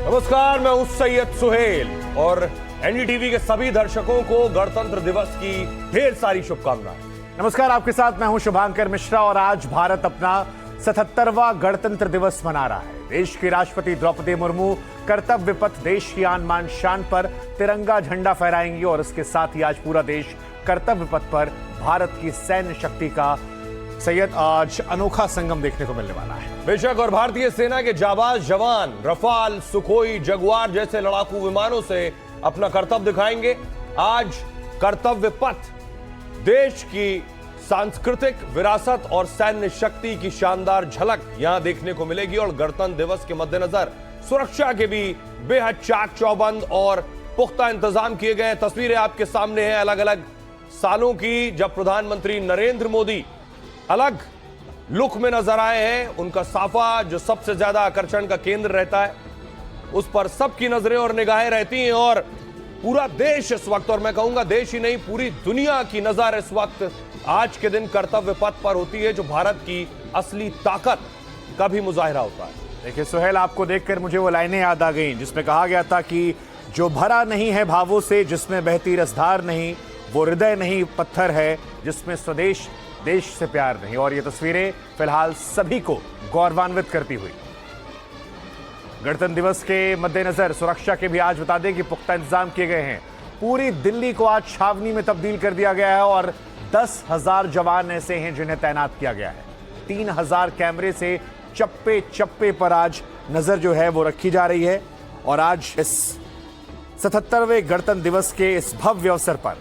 नमस्कार, मैं हूं सैयद सुहेल और एनडीटीवी के सभी दर्शकों को गणतंत्र दिवस की ढेर सारी शुभकामनाएं। नमस्कार, आपके साथ मैं हूं शुभांकर मिश्रा और आज भारत अपना 77वां गणतंत्र दिवस मना रहा है। देश की राष्ट्रपति द्रौपदी मुर्मू कर्तव्य पथ देश की आन बान शान पर तिरंगा झंडा फहराएंगी और इसके साथ ही आज पूरा देश कर्तव्य पथ पर भारत की सैन्य शक्ति का सैयद आज अनोखा संगम देखने को मिलने वाला है। बेशक, और भारतीय सेना के जाबाज जवान रफाल, सुखोई, जगुआर जैसे लड़ाकू विमानों से अपना कर्तव्य दिखाएंगे। आज कर्तव्य पथ देश की सांस्कृतिक विरासत और सैन्य शक्ति की शानदार झलक यहां देखने को मिलेगी और गणतंत्र दिवस के मद्देनजर सुरक्षा के भी बेहद चाक चौबंद और पुख्ता इंतजाम किए गए। तस्वीरें आपके सामने हैं अलग अलग सालों की, जब प्रधानमंत्री नरेंद्र मोदी अलग लुक में नजर आए हैं। उनका साफा जो सबसे ज्यादा आकर्षण का केंद्र रहता है, उस पर सबकी नजरें और निगाहें रहती हैं और पूरा देश इस वक्त, और मैं कहूंगा देश ही नहीं पूरी दुनिया की नजर इस वक्त आज के दिन कर्तव्य पथ पर होती है, जो भारत की असली ताकत का भी मुजाहिरा होता है। देखिए सुहेल, आपको देखकर मुझे वो लाइनें याद आ गई जिसमें कहा गया था कि जो भरा नहीं है भावों से, जिसमें बहती रसधार नहीं, वो हृदय नहीं पत्थर है, जिसमें स्वदेश देश से प्यार नहीं। और ये तस्वीरें फिलहाल सभी को गौरवान्वित करती हुई। गणतंत्र दिवस के मद्देनजर सुरक्षा के भी आज बता दें कि पुख्ता इंतजाम किए गए हैं। पूरी दिल्ली को आज छावनी में तब्दील कर दिया गया है और 10,000 जवान ऐसे हैं जिन्हें तैनात किया गया है। 3,000 कैमरे से चप्पे चप्पे पर आज नजर जो है वो रखी जा रही है। और आज इस 77वें गणतंत्र दिवस के इस भव्य अवसर पर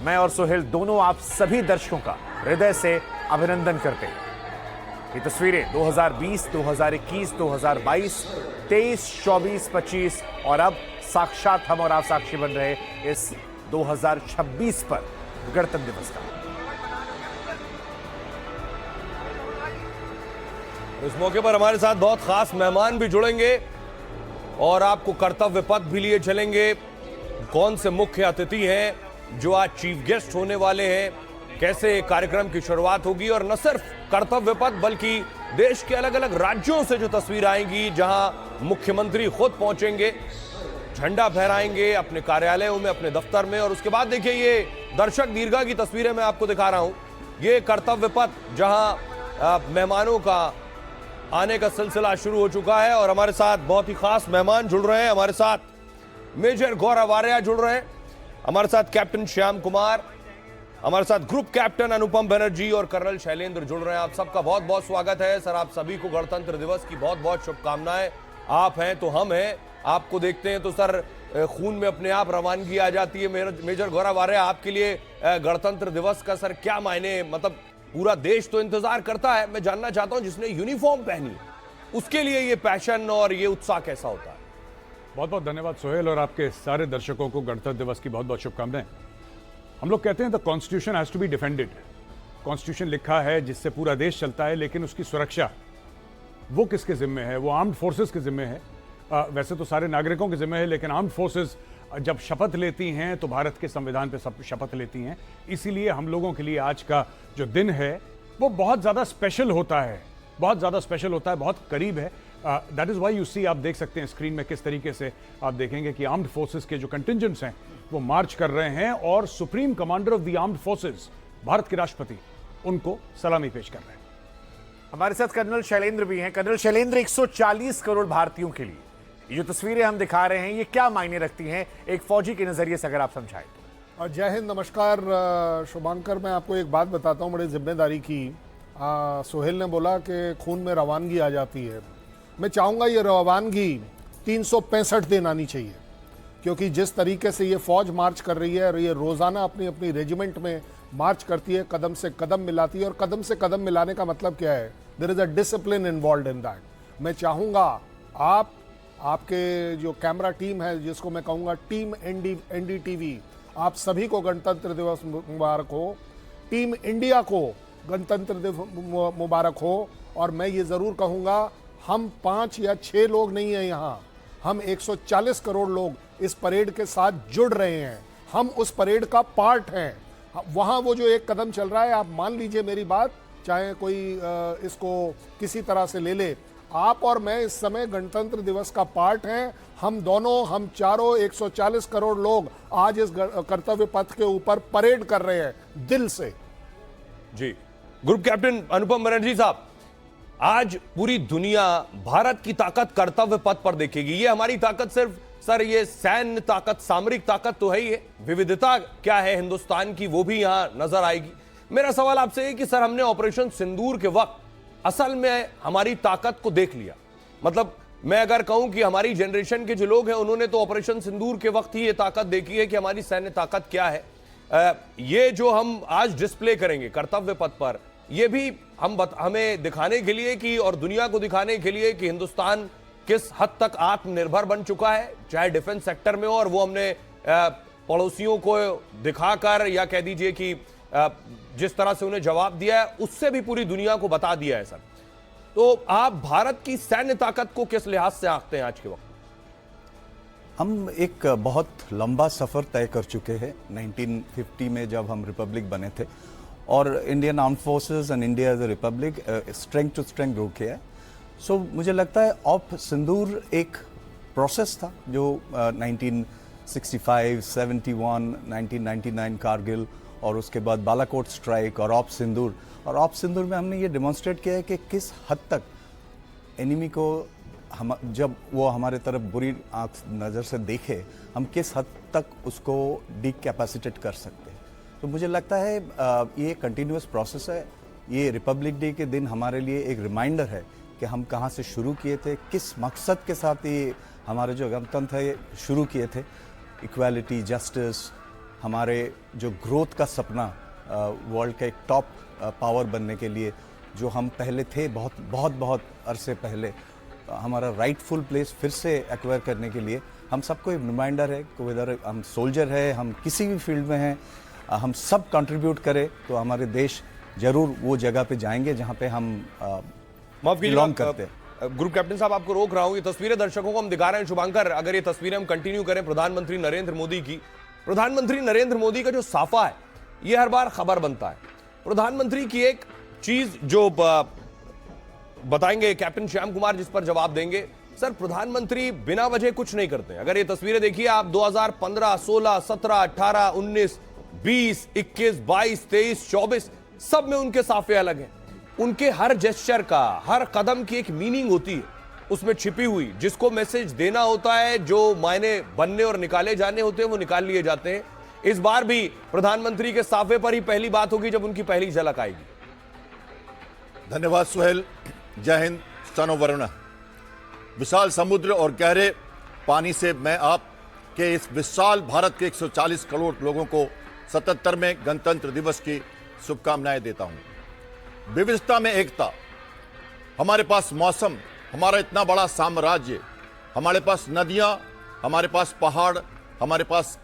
मैं और सुहेल दोनों आप सभी दर्शकों का हृदय से अभिनंदन करते हैं। ये तस्वीरें 2020, 2021, 2022, 23, 24, 25 और अब साक्षात हम और आप साक्षी बन रहे इस 2026 पर गणतंत्र दिवस का। इस मौके पर हमारे साथ बहुत खास मेहमान भी जुड़ेंगे और आपको कर्तव्य पथ भी लिए चलेंगे। कौन से मुख्य अतिथि हैं जो आज चीफ गेस्ट होने वाले हैं, कैसे कार्यक्रम की शुरुआत होगी, और न सिर्फ कर्तव्य पथ बल्कि देश के अलग अलग राज्यों से जो तस्वीर आएंगी, जहां मुख्यमंत्री खुद पहुंचेंगे, झंडा फहराएंगे अपने कार्यालयों में, अपने दफ्तर में। और उसके बाद देखिए ये दर्शक दीर्घा की तस्वीरें मैं आपको दिखा रहा हूं। ये कर्तव्य पथ जहां मेहमानों का आने का सिलसिला शुरू हो चुका है और हमारे साथ बहुत ही खास मेहमान जुड़ रहे हैं। हमारे साथ मेजर गौरव आर्या जुड़ रहे हैं, हमारे साथ कैप्टन श्याम कुमार, हमारे साथ ग्रुप कैप्टन अनुपम बनर्जी और कर्नल शैलेंद्र जुड़ रहे हैं। आप सबका बहुत बहुत स्वागत है। सर, आप सभी को गणतंत्र दिवस की बहुत बहुत शुभकामनाएं। आप हैं तो हम हैं, आपको देखते हैं तो सर खून में अपने आप रवानगी आ जाती है। मेजर गौरव आर्या, आपके लिए गणतंत्र दिवस का सर क्या मायने, मतलब पूरा देश तो इंतजार करता है, मैं जानना चाहता हूं जिसने यूनिफॉर्म पहनी है उसके लिए ये पैशन और ये उत्साह कैसा होता है? बहुत बहुत धन्यवाद सोहेल और आपके सारे दर्शकों को गणतंत्र दिवस की बहुत बहुत शुभकामनाएं। हम लोग कहते हैं the constitution has to be defended. Constitution लिखा है जिससे पूरा देश चलता है, लेकिन उसकी सुरक्षा वो किसके जिम्मे है? वो आर्म्ड फोर्सेस के जिम्मे है। वैसे तो सारे नागरिकों के जिम्मे है, लेकिन आर्म्ड फोर्सेस जब शपथ लेती हैं तो भारत के संविधान पे सब शपथ लेती हैं। इसीलिए हम लोगों के लिए आज का जो दिन है वो बहुत ज़्यादा स्पेशल होता है, बहुत ज़्यादा स्पेशल होता है, बहुत करीब है। That is why you see, आप देख सकते हैं स्क्रीन में किस तरीके से आप देखेंगे कि आर्म्ड फोर्सेस के जो कंटिंजेंट्स हैं वो मार्च कर रहे हैं और supreme commander of the armed forces, Bharat के राष्ट्रपति, उनको सलामी पेश कर रहे हैं। हमारे साथ कर्नल शैलेंद्र भी हैं। कर्नल शैलेंद्र, 140 करोड़ भारतीयों के लिए ये जो तस्वीरें हम दिखा रहे हैं ये क्या मायने रखती हैं एक फौजी के नजरिए से, अगर आप समझाएं तो? जय हिंद, नमस्कार शुभांकर। मैं आपको एक बात बताता हूँ बड़ी जिम्मेदारी की। सोहेल ने बोला कि खून में रवानगी आ जाती है। मैं चाहूँगा ये रवानगी 365 दिन आनी चाहिए, क्योंकि जिस तरीके से ये फौज मार्च कर रही है और ये रोज़ाना अपनी अपनी रेजिमेंट में मार्च करती है, कदम से कदम मिलाती है। और कदम से कदम मिलाने का मतलब क्या है? There is a discipline involve in that. मैं चाहूँगा आपके जो कैमरा टीम है, जिसको मैं कहूँगा टीम एनडीटीवी, आप सभी को गणतंत्र दिवस मुबारक हो। टीम इंडिया को गणतंत्र दिवस मुबारक हो। और मैं ये ज़रूर कहूँगा, हम 5 या 6 लोग नहीं हैं यहाँ, हम 140 करोड़ लोग इस परेड के साथ जुड़ रहे हैं। हम उस परेड का पार्ट हैं। वहाँ वो जो एक कदम चल रहा है, आप मान लीजिए मेरी बात, चाहे कोई इसको किसी तरह से ले ले, आप और मैं इस समय गणतंत्र दिवस का पार्ट हैं। हम दोनों, हम चारों 140 करोड़ लोग आज इस कर्तव्य पथ के ऊपर परेड कर रहे हैं दिल से। जी, ग्रुप कैप्टन अनुपम बनर्जी साहब, आज पूरी दुनिया भारत की ताकत कर्तव्य पथ पर देखेगी। ये हमारी ताकत सिर्फ सर ये सैन्य ताकत, सामरिक ताकत तो है ही है, विविधता क्या है हिंदुस्तान की वो भी यहां नजर आएगी। मेरा सवाल आपसे है कि सर हमने ऑपरेशन सिंदूर के वक्त असल में हमारी ताकत को देख लिया। मतलब मैं अगर कहूं कि हमारी जनरेशन के जो लोग हैं उन्होंने तो ऑपरेशन सिंदूर के वक्त ही ये ताकत देखी है कि हमारी सैन्य ताकत क्या है। ये जो हम आज डिस्प्ले करेंगे कर्तव्य पथ पर, ये भी हमें दिखाने के लिए कि और दुनिया को दिखाने के लिए कि हिंदुस्तान किस हद तक आत्मनिर्भर बन चुका है, चाहे डिफेंस सेक्टर में हो, और वो हमने पड़ोसियों को दिखाकर या कह दीजिए कि जिस तरह से उन्हें जवाब दिया है उससे भी पूरी दुनिया को बता दिया है सर। तो आप भारत की सैन्य ताकत को किस लिहाज से आंकते हैं आज के वक्त? हम एक बहुत लंबा सफ़र तय कर चुके हैं 1950 में जब हम रिपब्लिक बने थे, और Indian arm forces and India as a republic strength to strength grow किया है। सो मुझे लगता है ऑप सिंदूर एक प्रोसेस था जो 1965, 71, 1999 कारगिल और उसके बाद बालाकोट स्ट्राइक और ऑप सिंदूर में हमने ये डेमोन्स्ट्रेट किया है कि किस हद तक एनिमी को हम जब वो हमारे तरफ बुरी आंख नज़र से देखे हम किस हद तक उसको डिकैपेसिटेट कर सकते हैं। तो मुझे लगता है ये कंटिन्यूअस प्रोसेस है। ये रिपब्लिक डे के दिन हमारे लिए एक रिमाइंडर है कि हम कहाँ से शुरू किए थे, किस मकसद के साथ ये हमारे जो गणतंत्र है ये शुरू किए थे। इक्वालिटी, जस्टिस, हमारे जो ग्रोथ का सपना, वर्ल्ड का एक टॉप पावर बनने के लिए जो हम पहले थे बहुत अरसे पहले, हमारा राइटफुल प्लेस फिर से एक्वायर करने के लिए हम सबको एक रिमाइंडर है कि इधर हम सोल्जर है, हम किसी भी फील्ड में हैं, हम सब कंट्रीब्यूट करें तो हमारे देश जरूर वो जगह पे जाएंगे जहाँ पे हम माफ बिलोंग करते हैं। ग्रुप कैप्टन साहब आपको रोक रहा हूं, ये तस्वीरें दर्शकों को हम दिखा रहे हैं। शुभांकर, अगर ये तस्वीरें हम कंटिन्यू करें प्रधानमंत्री नरेंद्र मोदी की, प्रधानमंत्री नरेंद्र मोदी का जो साफा है ये हर बार खबर बनता है। प्रधानमंत्री की एक चीज जो बताएंगे कैप्टन श्याम कुमार, जिस पर जवाब देंगे। सर, प्रधानमंत्री बिना वजह कुछ नहीं करते। अगर ये तस्वीरें देखिए आप, 2015, 16, 17, 18, 19, 20, 21, 22, 23, 24 सब में उनके साफे अलग हैं। उनके हर जेस्चर का, हर कदम की एक मीनिंग होती है उसमें छिपी हुई, जिसको मैसेज देना होता है, जो मायने बनने और निकाले जाने होते हैं वो निकाल लिए जाते हैं। इस बार भी प्रधानमंत्री के साफे पर ही पहली बात होगी जब उनकी पहली झलक आएगी। धन्यवाद सुहेल। जय हिंद। Son of Varuna. विशाल समुद्र और गहरे पानी से मैं आप के इस विशाल भारत के 140 करोड़ लोगों को 77वें गणतंत्र दिवस की शुभकामनाएं देता हूं। विविधता में एकता। हमारे पास मौसम, हमारा इतना बड़ा साम्राज्य, हमारे पास नदियां, हमारे पास पहाड़, हमारे पास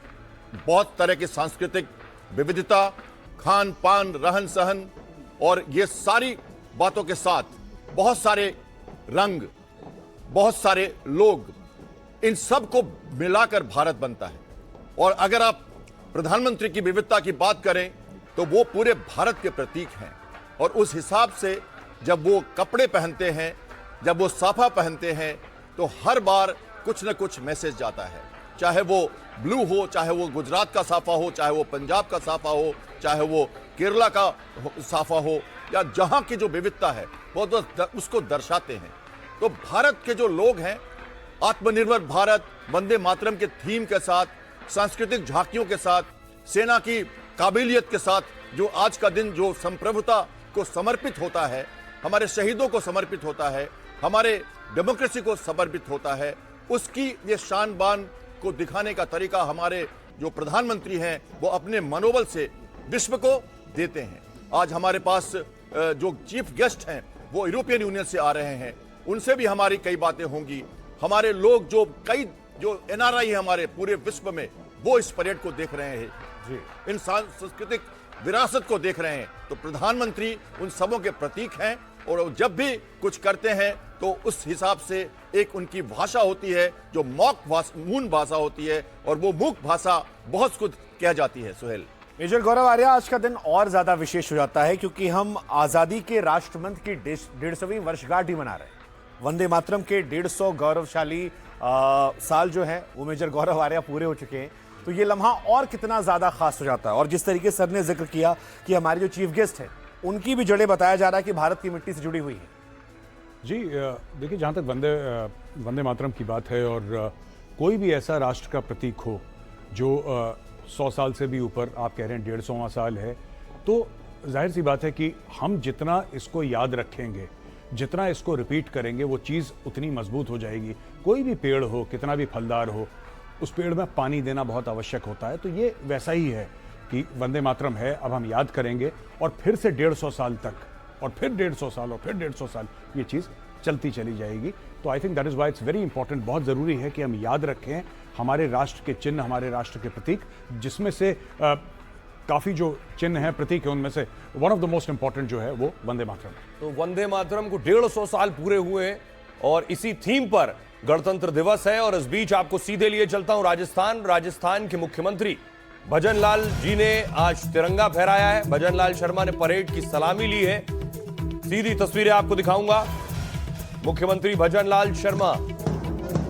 बहुत तरह की सांस्कृतिक विविधता, खान पान, रहन सहन, और ये सारी बातों के साथ बहुत सारे रंग, बहुत सारे लोग, इन सब को मिलाकर भारत बनता है। और अगर आप प्रधानमंत्री की विविधता की बात करें तो वो पूरे भारत के प्रतीक हैं। और उस हिसाब से जब वो कपड़े पहनते हैं, जब वो साफा पहनते हैं, तो हर बार कुछ न कुछ मैसेज जाता है। चाहे वो ब्लू हो, चाहे वो गुजरात का साफा हो, चाहे वो पंजाब का साफा हो, चाहे वो केरला का साफा हो, या जहां की जो विविधता है वो तो उसको दर्शाते हैं। तो भारत के जो लोग हैं, आत्मनिर्भर भारत, वंदे मातरम के थीम के साथ, सांस्कृतिक झांकियों के साथ, सेना की काबिलियत के साथ, जो आज का दिन जो संप्रभुता को समर्पित होता है, हमारे शहीदों को समर्पित होता है, हमारे डेमोक्रेसी को समर्पित होता है, उसकी ये शान बान को दिखाने का तरीका हमारे जो प्रधानमंत्री हैं वो अपने मनोबल से विश्व को देते हैं। आज हमारे पास जो चीफ गेस्ट हैं वो यूरोपियन यूनियन से आ रहे हैं, उनसे भी हमारी कई बातें होंगी। हमारे लोग जो एनआरआई है हमारे पूरे विश्व में, वो इस परेड को देख रहे हैं जी, इन सांस्कृतिक विरासत को देख रहे हैं। तो प्रधानमंत्री उन सबों के प्रतीक हैं, और जब भी कुछ करते हैं तो उस हिसाब से एक उनकी भाषा होती है जो मून भाषा होती है, और वो मूक भाषा बहुत कुछ कह जाती है। सुहेल। मेजर गौरव आर्या, आज का दिन और ज्यादा विशेष हो जाता है क्योंकि हम आजादी के राष्ट्रमंत्र की 150वीं वर्षगांठ ही मना रहे हैं। वंदे मातरम के 150 गौरवशाली साल जो है वो मेजर गौरव आर्या पूरे हो चुके हैं, तो ये लम्हा और कितना ज्यादा खास हो जाता है। और जिस तरीके से सर ने जिक्र किया कि हमारे जो चीफ गेस्ट हैं उनकी भी जड़ें बताया जा रहा है कि भारत की मिट्टी से जुड़ी हुई है। जी देखिए, जहाँ तक वंदे मातरम की बात है, और कोई भी ऐसा राष्ट्र का प्रतीक हो जो 100 साल से भी ऊपर, आप कह रहे हैं 150वां साल है, तो जाहिर सी बात है कि हम जितना इसको याद रखेंगे, जितना इसको रिपीट करेंगे, वो चीज़ उतनी मजबूत हो जाएगी। कोई भी पेड़ हो, कितना भी फलदार हो, उस पेड़ में पानी देना बहुत आवश्यक होता है। तो ये वैसा ही है कि वंदे मातरम है, अब हम याद करेंगे और फिर से 150 साल तक, और फिर 150 साल, और फिर 150 साल, ये चीज़ चलती चली जाएगी। तो आई think that is why it's very important, बहुत ज़रूरी है कि हम याद रखें हमारे राष्ट्र के चिन्ह, हमारे राष्ट्र के प्रतीक, जिसमें से काफ़ी जो चिन्ह हैं, प्रतीक हैं, उनमें से one of the most important जो है वो वंदे मातरम है। तो वंदे मातरम को 150 साल पूरे हुए हैं और इसी थीम पर गणतंत्र दिवस है। और इस बीच आपको सीधे लिए चलता हूं राजस्थान के मुख्यमंत्री भजन लाल जी ने आज तिरंगा फहराया है। भजन लाल शर्मा ने परेड की सलामी ली है। सीधी तस्वीरें आपको दिखाऊंगा। मुख्यमंत्री भजन लाल शर्मा,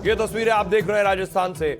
ये तस्वीरें आप देख रहे हैं राजस्थान से।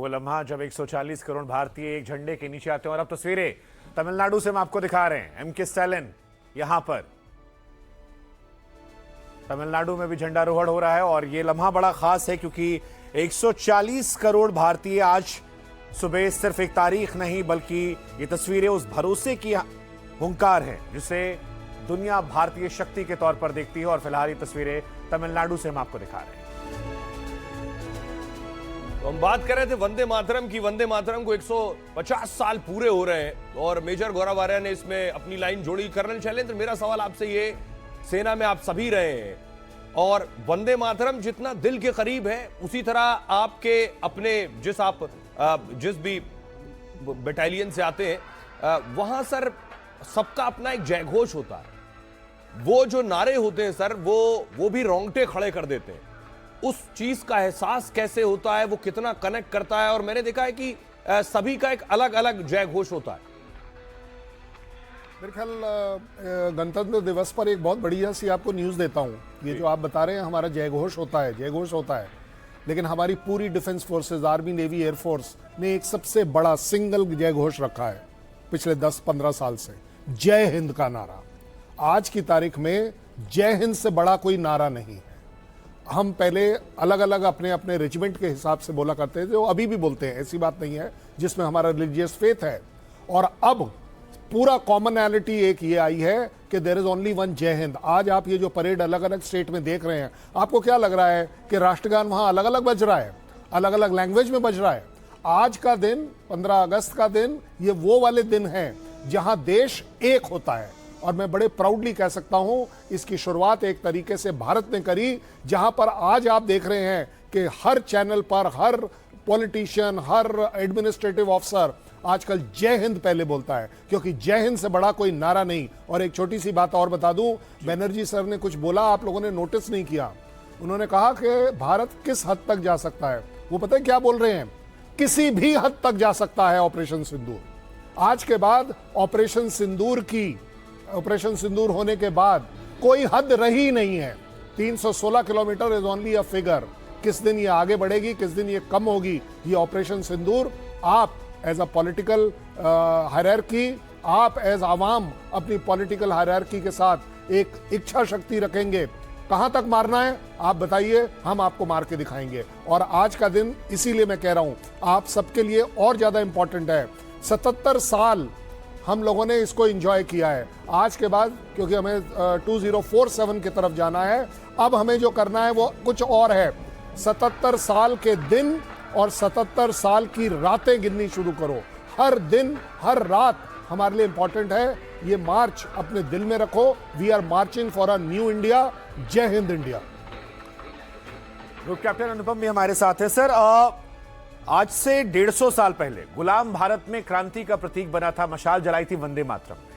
लम्हा जब 140 करोड़ भारतीय एक झंडे के नीचे आते हैं। और अब तस्वीरें तमिलनाडु से हम आपको दिखा रहे हैं। एमके स्टालिन यहां पर तमिलनाडु में भी झंडारोहण हो रहा है और यह लम्हा बड़ा खास है क्योंकि 140 करोड़ भारतीय आज सुबह सिर्फ एक तारीख नहीं बल्कि ये तस्वीरें उस भरोसे की हुंकार है जिसे दुनिया भारतीय शक्ति के तौर पर देखती है। और फिलहाल ये तस्वीरें तमिलनाडु से हम आपको दिखा रहे हैं। तो हम बात कर रहे थे वंदे मातरम की। वंदे मातरम को 150 साल पूरे हो रहे हैं और मेजर गौरव आर्या ने इसमें अपनी लाइन जोड़ी। कर्नल शैलेंद्र, मेरा सवाल आपसे ये, सेना में आप सभी रहे हैं और वंदे मातरम जितना दिल के करीब है उसी तरह आपके अपने जिस भी बटालियन से आते हैं वहां सर सबका अपना एक जयघोष होता है। वो जो नारे होते हैं सर वो भी रोंगटे खड़े कर देते हैं। उस चीज का एहसास कैसे होता है, वो कितना कनेक्ट करता है? और मैंने देखा है कि सभी का एक अलग अलग जय घोष होता है। मेरे ख्याल गणतंत्र दिवस पर एक बहुत बढ़िया सी आपको न्यूज़ देता हूँ। ये जो आप बता रहे हैं हमारा जय घोष होता है, लेकिन हमारी पूरी defence forces, army, navy, air force ने एक सबसे बड़ा सिंगल जय घोष रखा है पिछले 10-15 साल से, जय हिंद का नारा। आज की तारीख में जय हिंद से बड़ा कोई नारा नहीं है। हम पहले अलग अलग अपने अपने रेजिमेंट के हिसाब से बोला करते थे, वो अभी भी बोलते हैं, ऐसी बात नहीं है, जिसमें हमारा रिलीजियस फेथ है। और अब पूरा कॉमनैलिटी एक ये आई है कि देयर इज ओनली वन जय हिंद। आज आप ये जो परेड अलग अलग स्टेट में देख रहे हैं, आपको क्या लग रहा है कि राष्ट्रगान वहां अलग अलग बज रहा है, अलग अलग लैंग्वेज में बज रहा है? आज का दिन, 15 अगस्त का दिन, ये वो वाले दिन है जहां देश एक होता है। और मैं बड़े प्राउडली कह सकता हूं इसकी शुरुआत एक तरीके से भारत ने करी, जहां पर आज आप देख रहे हैं कि हर चैनल पर हर पॉलिटिशियन, हर एडमिनिस्ट्रेटिव ऑफिसर आजकल जय हिंद पहले बोलता है, क्योंकि जय हिंद से बड़ा कोई नारा नहीं। और एक छोटी सी बात और बता दूं, बनर्जी सर ने कुछ बोला, आप लोगों ने नोटिस नहीं किया। उन्होंने कहा कि भारत किस हद तक जा सकता है। वो पता है क्या बोल रहे हैं? किसी भी हद तक जा सकता है ऑपरेशन सिंदूर। आज के बाद ऑपरेशन सिंदूर होने के बाद कोई हद रही नहीं है। 316 kilometre is only a figure. किस दिन ये आगे बढ़ेगी, किस दिन ये कम होगी, ये ऑपरेशन सिंदूर आप एज अ पॉलिटिकल हायरार्की, आप एज आवाम अपनी पॉलिटिकल हायरार्की के साथ एक इच्छा शक्ति रखेंगे। कहां तक मारना है आप बताइए, हम आपको मार के दिखाएंगे। और आज का दिन इसीलिए मैं कह रहा हूं आप सबके लिए और ज्यादा इंपॉर्टेंट है। 77 साल हम लोगों ने इसको एंजॉय किया है। आज के बाद क्योंकि हमें 2047 की तरफ जाना है, अब हमें जो करना है वो कुछ और है। 77 साल के दिन और 77 साल की रातें गिननी शुरू करो। हर दिन हर रात हमारे लिए इंपॉर्टेंट है। ये मार्च अपने दिल में रखो। We are marching for a new India. जय हिंद इंडिया। ग्रुप कैप्टन अनुपम भी हमारे साथ है। सर, आज से 150 साल पहले गुलाम भारत में क्रांति का प्रतीक बना था, मशाल जलाई थी वंदे मातरम ने।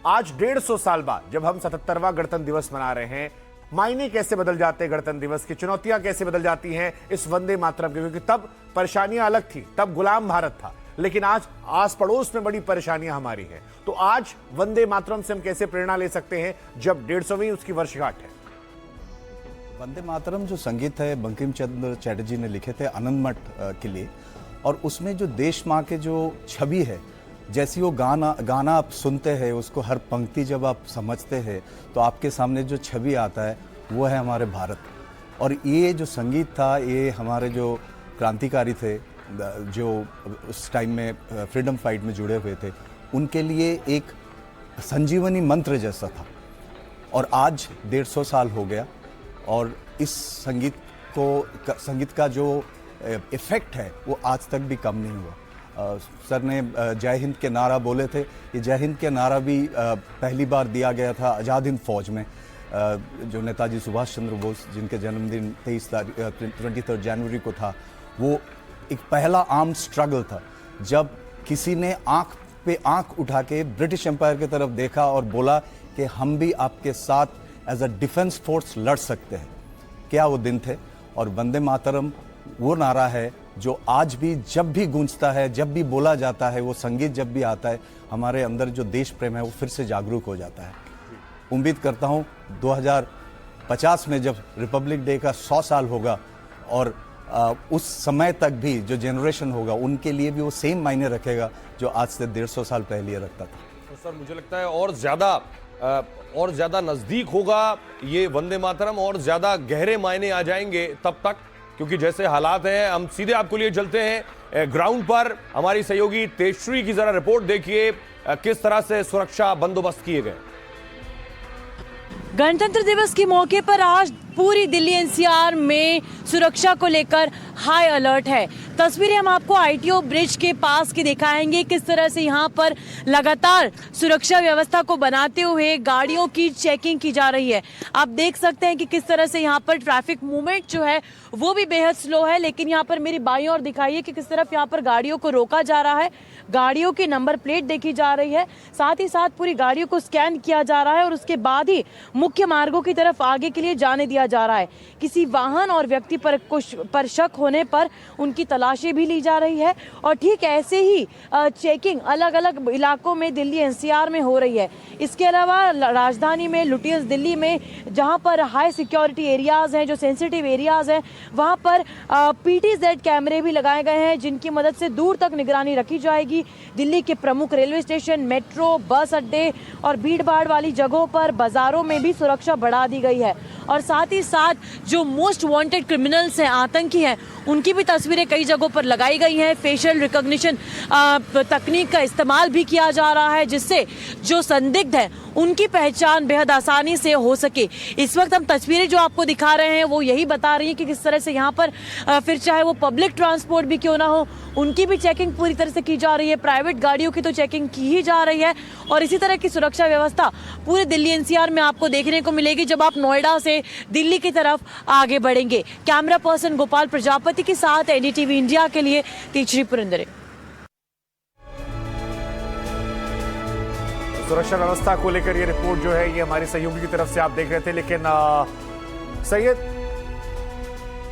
आज 150 साल बाद जब हम 77वां गणतंत्र दिवस मना रहे हैं, मायने कैसे बदल जाते हैं गणतंत्र दिवस की, चुनौतियां कैसे बदल जाती हैं इस वंदे मातरम की, क्योंकि तब परेशानियां अलग थी, तब गुलाम भारत था, लेकिन आज आस पड़ोस में बड़ी परेशानियां हमारी हैं। तो आज वंदे मातरम से हम कैसे प्रेरणा ले सकते हैं जब 150वीं उसकी वर्षगांठ है? वंदे मातरम जो संगीत है बंकिम चंद्र चटर्जी ने लिखे थे आनंद मठ के लिए, और उसमें जो देश माँ के जो छवि है, जैसी वो गाना आप सुनते हैं, उसको हर पंक्ति जब आप समझते हैं तो आपके सामने जो छवि आता है वो है हमारे भारत। और ये जो संगीत था, ये हमारे जो क्रांतिकारी थे जो उस टाइम में फ्रीडम फाइट में जुड़े हुए थे, उनके लिए एक संजीवनी मंत्र जैसा था। और आज 150 साल हो गया और इस संगीत का जो इफेक्ट है वो आज तक भी कम नहीं हुआ। सर ने जय हिंद के नारा बोले थे, ये जय हिंद के नारा भी पहली बार दिया गया था आज़ाद हिंद फौज में, जो नेताजी सुभाष चंद्र बोस जिनके जन्मदिन 23 जनवरी को था। वो एक पहला आर्म्ड स्ट्रगल था जब किसी ने आंख पे आंख उठा के ब्रिटिश एम्पायर की तरफ देखा और बोला कि हम भी आपके साथ एज अ डिफेंस फोर्स लड़ सकते हैं। क्या वो दिन थे। और वंदे मातरम वो नारा है जो आज भी जब भी गूंजता है, जब भी बोला जाता है, वो संगीत जब भी आता है, हमारे अंदर जो देश प्रेम है वो फिर से जागरूक हो जाता है। उम्मीद करता हूँ 2050 में जब रिपब्लिक डे का 100 साल होगा और उस समय तक भी जो जनरेशन होगा उनके लिए भी वो सेम मायने रखेगा जो आज से 150 साल पहले रखता था। तो सर मुझे लगता है और ज्यादा नजदीक होगा ये वंदे मातरम, और ज्यादा गहरे मायने आ जाएंगे तब तक, क्योंकि जैसे हालात हैं। हम सीधे आपको लिए चलते हैं ग्राउंड पर। हमारी सहयोगी तेजश्री की जरा रिपोर्ट देखिए, किस तरह से सुरक्षा बंदोबस्त किए गए। गणतंत्र दिवस के मौके पर आज पूरी दिल्ली एनसीआर में सुरक्षा को लेकर हाई अलर्ट है। तस्वीरें हम आपको आईटीओ ब्रिज के पास की दिखाएंगे, किस तरह से यहाँ पर लगातार सुरक्षा व्यवस्था को बनाते हुए गाड़ियों की चेकिंग की जा रही है। आप देख सकते हैं कि किस तरह से यहाँ पर ट्रैफिक मूवमेंट जो है वो भी बेहद स्लो है, लेकिन यहाँ पर मेरी बाईं ओर दिखाइए कि किस तरफ यहाँ पर गाड़ियों को रोका जा रहा है, गाड़ियों की नंबर प्लेट देखी जा रही है, साथ ही साथ पूरी गाड़ियों को स्कैन किया जा रहा है और उसके बाद ही मुख्य मार्गों की तरफ आगे के लिए जाने दिया जा रहा है। किसी वाहन और व्यक्ति पर शक होने पर उनकी तलाशी भी ली जा रही है। और ठीक ऐसे ही चेकिंग अलग अलग इलाकों में दिल्ली एनसीआर में हो रही है। इसके अलावा राजधानी में, लुटियंस दिल्ली में, जहां पर हाई सिक्योरिटी एरियाज हैं, जो सेंसिटिव एरियाज हैं, वहां पर PTZ कैमरे भी लगाए गए हैं, जिनकी मदद से दूर तक निगरानी रखी जाएगी। दिल्ली के प्रमुख रेलवे स्टेशन, मेट्रो, बस अड्डे और भीड़ भाड़ वाली जगहों पर, बाजारों में भी सुरक्षा बढ़ा दी गई है। और साथ ही साथ जो मोस्ट वांटेड क्रिमिनल्स हैं, आतंकी हैं, उनकी भी तस्वीरें कई जगहों पर लगाई गई हैं। फेशियल रिकॉग्निशन तकनीक का इस्तेमाल भी किया जा रहा है, जिससे जो संदिग्ध हैं उनकी पहचान बेहद आसानी से हो सके। इस वक्त हम तस्वीरें जो आपको दिखा रहे हैं वो यही बता रही हैं कि किस तरह से यहाँ पर फिर चाहे वो पब्लिक ट्रांसपोर्ट भी क्यों ना हो, उनकी भी चेकिंग पूरी तरह से की जा रही है। प्राइवेट गाड़ियों की तो चेकिंग की ही जा रही है। और इसी तरह की सुरक्षा व्यवस्था पूरे दिल्ली एनसीआर में आपको देखने को मिलेगी जब आप नोएडा से दिल्ली की तरफ आगे बढ़ेंगे। कैमरा पर्सन गोपाल प्रजापति के साथ एनडीटीवी इंडिया के लिए तेजश्री पुरंदरे। सुरक्षा व्यवस्था को लेकर ये रिपोर्ट जो है ये हमारी सहयोगी की तरफ से आप देख रहे थे, लेकिन सैयद,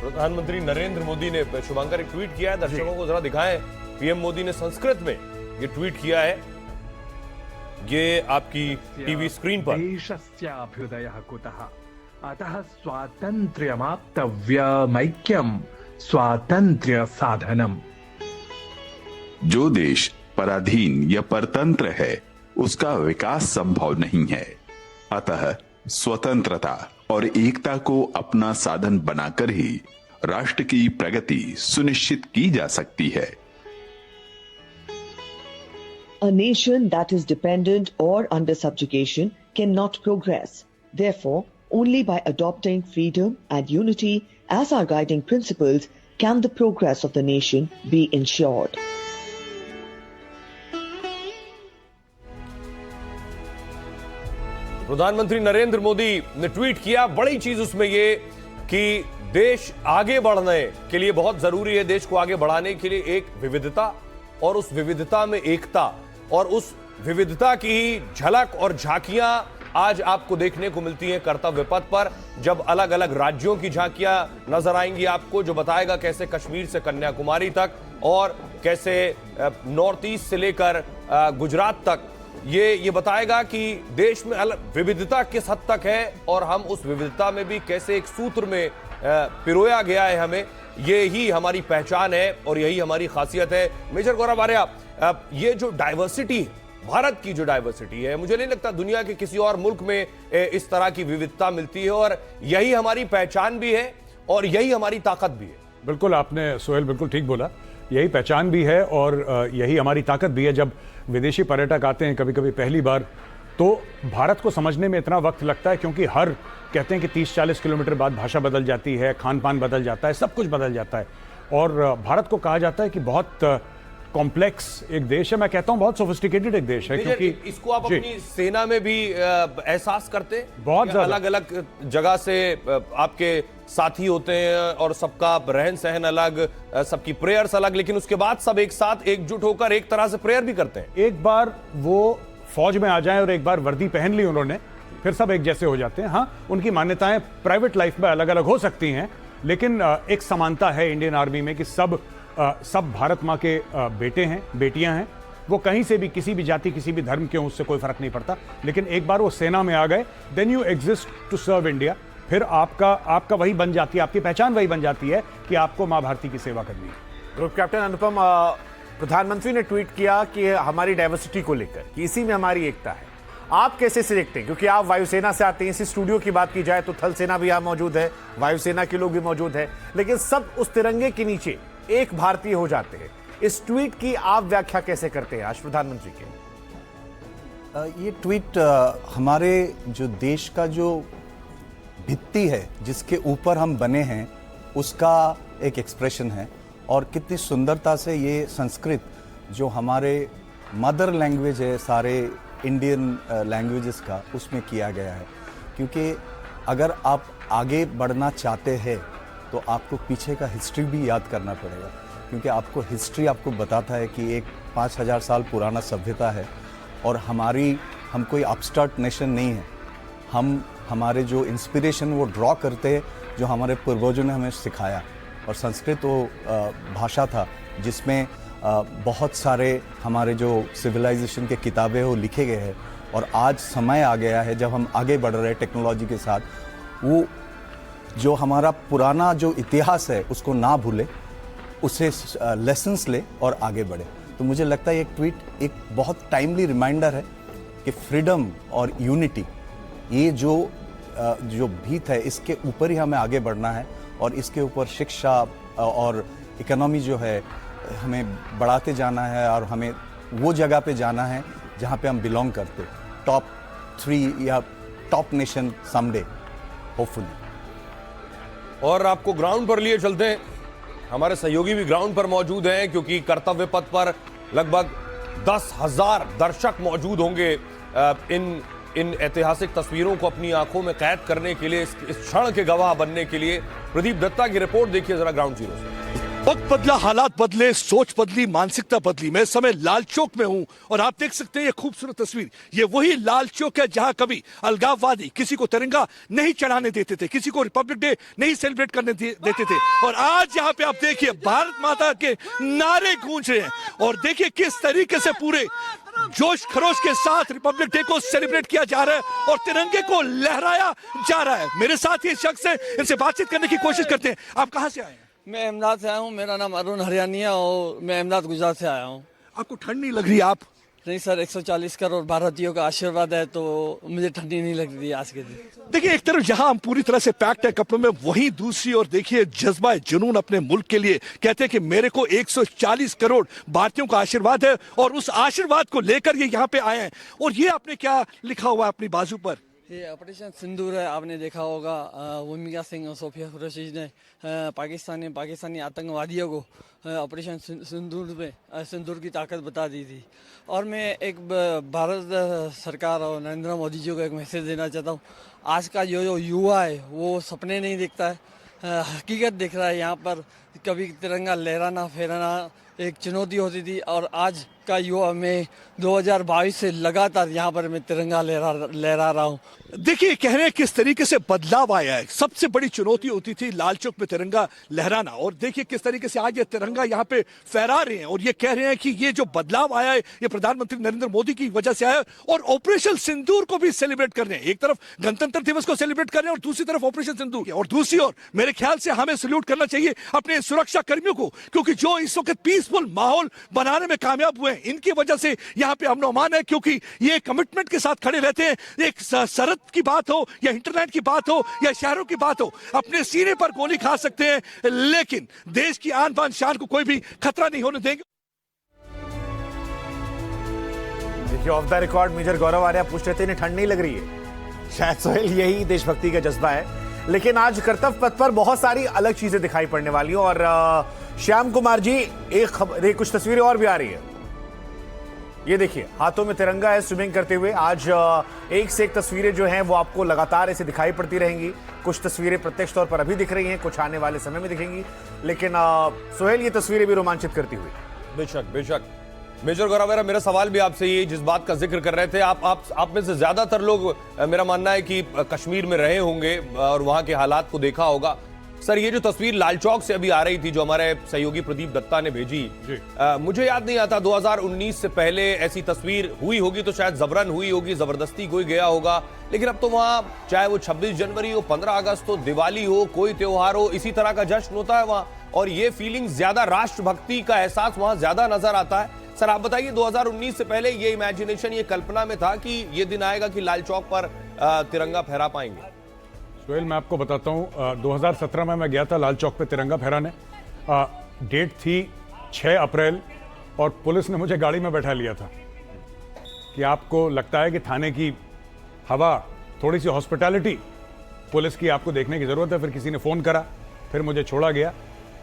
प्रधानमंत्री नरेंद्र मोदी ने, शुभांकर, एक ट्वीट किया है, दर्शकों को जरा दिखाएं। पीएम मोदी ने संस्कृत में ये ट्वीट किया है, ये आपकी टीवी स्क्रीन पर। देशस्याभ्युदयः कुतः अतः स्वातंत्र्यमाप्तव्यमैक्यं स्वातंत्र्य साधनम। जो देश पराधीन या परतंत्र है उसका विकास संभव नहीं है, अतः स्वतंत्रता और एकता को अपना साधन बनाकर ही राष्ट्र की प्रगति सुनिश्चित की जा सकती है। A nation that is dependent or under subjugation cannot progress. Therefore, Only by adopting freedom and unity as our guiding principles can the progress of the nation be ensured. प्रधानमंत्री नरेंद्र मोदी ने ट्वीट किया, बड़ी चीज उसमें ये कि देश आगे बढ़ने के लिए बहुत जरूरी है, देश को आगे बढ़ाने के लिए एक विविधता, और उस विविधता में एकता, और उस विविधता की ही झलक और झांकियां आज आपको देखने को मिलती हैं कर्तव्य पथ पर, जब अलग अलग राज्यों की झांकियां नजर आएंगी आपको, जो बताएगा कैसे कश्मीर से कन्याकुमारी तक और कैसे नॉर्थ ईस्ट से लेकर गुजरात तक ये बताएगा कि देश में विविधता किस हद तक है और हम उस विविधता में भी कैसे एक सूत्र में पिरोया गया है हमें। ये ही हमारी पहचान है और यही हमारी खासियत है। मेजर गौरव आर्या, ये जो डाइवर्सिटी, भारत की जो डाइवर्सिटी है, मुझे नहीं लगता दुनिया के किसी और मुल्क में इस तरह की विविधता मिलती है, और यही हमारी पहचान भी है और यही हमारी ताकत भी है। बिल्कुल, आपने सोहेल बिल्कुल ठीक बोला, यही पहचान भी है और यही हमारी ताकत भी है। जब विदेशी पर्यटक आते हैं कभी कभी पहली बार, तो भारत को समझने में इतना वक्त लगता है, क्योंकि हर कहते हैं कि 30-40 किलोमीटर बाद भाषा बदल जाती है, खान पान बदल जाता है, सब कुछ बदल जाता है। और भारत को कहा जाता है कि बहुत कॉम्प्लेक्स एक देश है, मैं कहता हूं बहुत सोफिस्टिकेटेड एक देश है, क्योंकि इसको आप अपनी सेना में भी एहसास करते, बहुत अलग अलग जगह से आपके साथी होते हैं और सबका रहन सहन अलग, सबकी प्रेयर्स अलग, लेकिन उसके बाद सब एक साथ एकजुट होकर एक तरह से प्रेयर भी करते हैं। एक बार वो फौज में आ जाएं और एक बार वर्दी पहन ली उन्होंने, फिर सब एक जैसे हो जाते हैं। हाँ, उनकी मान्यताएं प्राइवेट लाइफ में अलग अलग हो सकती हैं, लेकिन एक समानता है इंडियन आर्मी में कि सब भारत माँ के बेटे हैं, बेटियां हैं। वो कहीं से भी, किसी भी जाति, किसी भी धर्म के हों, उससे कोई फर्क नहीं पड़ता। लेकिन एक बार वो सेना में आ गए, then you exist to serve India. फिर आपका वही बन जाती है, आपकी पहचान वही बन जाती है कि आपको माँ भारती की सेवा करनी है। ग्रुप कैप्टन अनुपम, प्रधानमंत्री ने ट्वीट किया कि हमारी डाइवर्सिटी को लेकर कि इसी में हमारी एकता है। आप कैसे से देखते हैं, क्योंकि आप वायुसेना से आते हैं, इसी स्टूडियो की बात की जाए तो थल सेना भी यहाँ मौजूद है, वायुसेना के लोग भी मौजूद है, लेकिन सब उस तिरंगे के नीचे एक भारतीय हो जाते हैं। इस ट्वीट की आप व्याख्या कैसे करते हैं आज प्रधानमंत्री के? ये ट्वीट हमारे जो देश का जो भित्ति है, जिसके ऊपर हम बने हैं, उसका एक एक्सप्रेशन है। और कितनी सुंदरता से ये संस्कृत, जो हमारे मदर लैंग्वेज है सारे इंडियन लैंग्वेजेस का, उसमें किया गया है। क्योंकि अगर आप आगे बढ़ना चाहते हैं तो आपको पीछे का हिस्ट्री भी याद करना पड़ेगा, क्योंकि आपको हिस्ट्री आपको बताता है कि एक 5000 साल पुराना सभ्यता है और हम कोई अपस्टार्ट नेशन नहीं है। हमारे जो इंस्पिरेशन वो ड्रॉ करते हैं, जो हमारे पूर्वजों ने हमें सिखाया। और संस्कृत वो भाषा था जिसमें बहुत सारे हमारे जो सिविलाइजेशन के किताबें वो लिखे गए हैं। और आज समय आ गया है जब हम आगे बढ़ रहे हैं टेक्नोलॉजी के साथ, वो जो हमारा पुराना जो इतिहास है उसको ना भूले, उसे लेसन्स ले और आगे बढ़े। तो मुझे लगता है एक ट्वीट एक बहुत टाइमली रिमाइंडर है कि फ्रीडम और यूनिटी, ये जो भीत है, इसके ऊपर ही हमें आगे बढ़ना है। और इसके ऊपर शिक्षा और इकोनॉमी जो है हमें बढ़ाते जाना है, और हमें वो जगह पे जाना है जहाँ पे हम बिलोंग करते, टॉप 3 या टॉप नेशन समडे होपफुली। और आपको ग्राउंड पर लिए चलते हैं, हमारे सहयोगी भी ग्राउंड पर मौजूद हैं, क्योंकि कर्तव्य पथ पर लगभग 10,000 दर्शक मौजूद होंगे इन ऐतिहासिक तस्वीरों को अपनी आंखों में कैद करने के लिए, इस क्षण के गवाह बनने के लिए। प्रदीप दत्ता की रिपोर्ट देखिए जरा ग्राउंड जीरो से। वक्त बदला, हालात बदले, सोच बदली, मानसिकता बदली। मैं इस समय लाल चौक में हूं और आप देख सकते हैं ये खूबसूरत तस्वीर। ये वही लाल चौक है जहां कभी अलगाववादी किसी को तिरंगा नहीं चढ़ाने देते थे, किसी को रिपब्लिक डे नहीं सेलिब्रेट करने देते थे। और आज यहाँ पे आप देखिए भारत माता के नारे गूंज रहे हैं, और देखिए किस तरीके से पूरे जोश खरोश के साथ रिपब्लिक डे को सेलिब्रेट किया जा रहा है और तिरंगे को लहराया जा रहा है। मेरे साथ ये शख्स है, इनसे बातचीत करने की कोशिश करते हैं। आप कहां से आए हैं? मैं अहमदाबाद से आया हूँ, मेरा नाम अरुण हरियाणिया और मैं अहमदाबाद गुजरात से आया हूँ। आपको ठंड नहीं लग रही? आप नहीं सर, 140 करोड़ भारतीयों का आशीर्वाद है तो मुझे ठंडी नहीं लग रही आज के दिन। देखिए, एक तरफ जहां हम पूरी तरह से पैक्ड है कपड़ों में, वहीं दूसरी ओर देखिए जज्बा जुनून अपने मुल्क के लिए। कहते हैं कि मेरे को 140 करोड़ भारतीयों का आशीर्वाद है और उस आशीर्वाद को लेकर ये यहाँ पे आए हैं। और ये आपने क्या लिखा हुआ है अपनी बाजू पर? ये ऑपरेशन सिंदूर है, आपने देखा होगा भूमिका सिंह और सोफिया कुरैशी ने पाकिस्तानी आतंकवादियों को ऑपरेशन सिंदूर की ताकत बता दी थी। और मैं एक भारत सरकार और नरेंद्र मोदी जी को एक मैसेज देना चाहता हूँ। आज का जो युवा है वो सपने नहीं देखता है, हकीकत देख रहा है। यहाँ पर कभी तिरंगा लहराना फहराना एक चुनौती होती थी और आज का युवा में 2022 से लगातार यहाँ पर मैं तिरंगा लहरा रहा हूँ। देखिए कह रहे हैं किस तरीके से बदलाव आया है। सबसे बड़ी चुनौती होती थी लाल चौक में तिरंगा लहराना, और देखिए किस तरीके से आज ये तिरंगा यहाँ पे फहरा रहे हैं और ये कह रहे हैं कि ये जो बदलाव आया है ये प्रधानमंत्री नरेंद्र मोदी की वजह से आया है। और ऑपरेशन सिंदूर को भी सेलिब्रेट कर रहे हैं। एक तरफ गणतंत्र दिवस को सेलिब्रेट कर रहे हैं और दूसरी तरफ ऑपरेशन सिंदूर, और दूसरी ओर मेरे ख्याल से हमें सल्यूट करना चाहिए अपने सुरक्षा कर्मियों को, क्योंकि जो इस वक्त पीसफुल माहौल बनाने में कामयाब हुए हैं इनकी वजह से यहाँ पे अमन अमान है, क्योंकि ये कमिटमेंट के साथ खड़े रहते हैं। एक सरहद की बात हो या इंटरनेट की बात हो या शहरों की बात हो, अपने सीने पर गोली खा सकते हैं लेकिन देश की आन बान शान को कोई भी खतरा नहीं होने देंगे। देखिए ऑफ द रिकॉर्ड मेजर गौरव आर्या पूछ रहे थे इन्हें ठंड नहीं लग रही है। शायद सोहेल यही देशभक्ति का जज्बा है। लेकिन आज कर्तव्य पथ पर बहुत सारी अलग चीजें दिखाई पड़ने वाली और श्याम कुमार जी एक कुछ तस्वीरें और भी आ रही है। ये देखिए हाथों में तिरंगा है स्विमिंग करते हुए। आज एक से एक तस्वीरें जो हैं वो आपको लगातार ऐसे दिखाई पड़ती रहेंगी। कुछ तस्वीरें प्रत्यक्ष तौर पर अभी दिख रही हैं, कुछ आने वाले समय में दिखेंगी। लेकिन सोहेल ये तस्वीरें भी रोमांचित करती हुई। बेशक बेशक। मेजर गौरव मेरा सवाल भी आपसे ये, जिस बात का जिक्र कर रहे थे आप में से ज्यादातर लोग, मेरा मानना है कि कश्मीर में रहे होंगे और वहां के हालात को देखा होगा। सर ये जो तस्वीर लाल चौक से अभी आ रही थी जो हमारे सहयोगी प्रदीप दत्ता ने भेजी, मुझे याद नहीं आता 2019 से पहले ऐसी तस्वीर हुई होगी तो शायद जबरन हुई होगी, जबरदस्ती कोई गया होगा। लेकिन अब तो वहां चाहे वो 26 जनवरी हो, 15 अगस्त हो, दिवाली हो, कोई त्योहार हो, इसी तरह का जश्न होता है वहां, और ये फीलिंग ज्यादा राष्ट्रभक्ति का एहसास वहां ज्यादा नजर आता है। सर आप बताइए 2019 से पहले ये इमेजिनेशन, ये कल्पना में था कि ये दिन आएगा कि लाल चौक पर तिरंगा फहरा पाएंगे? सोहेल मैं आपको बताता हूँ 2017 में मैं गया था लाल चौक पे तिरंगा फहराने। डेट थी 6 अप्रैल और पुलिस ने मुझे गाड़ी में बैठा लिया था कि आपको लगता है कि थाने की हवा, थोड़ी सी हॉस्पिटैलिटी पुलिस की आपको देखने की ज़रूरत है। फिर किसी ने फ़ोन करा, फिर मुझे छोड़ा गया।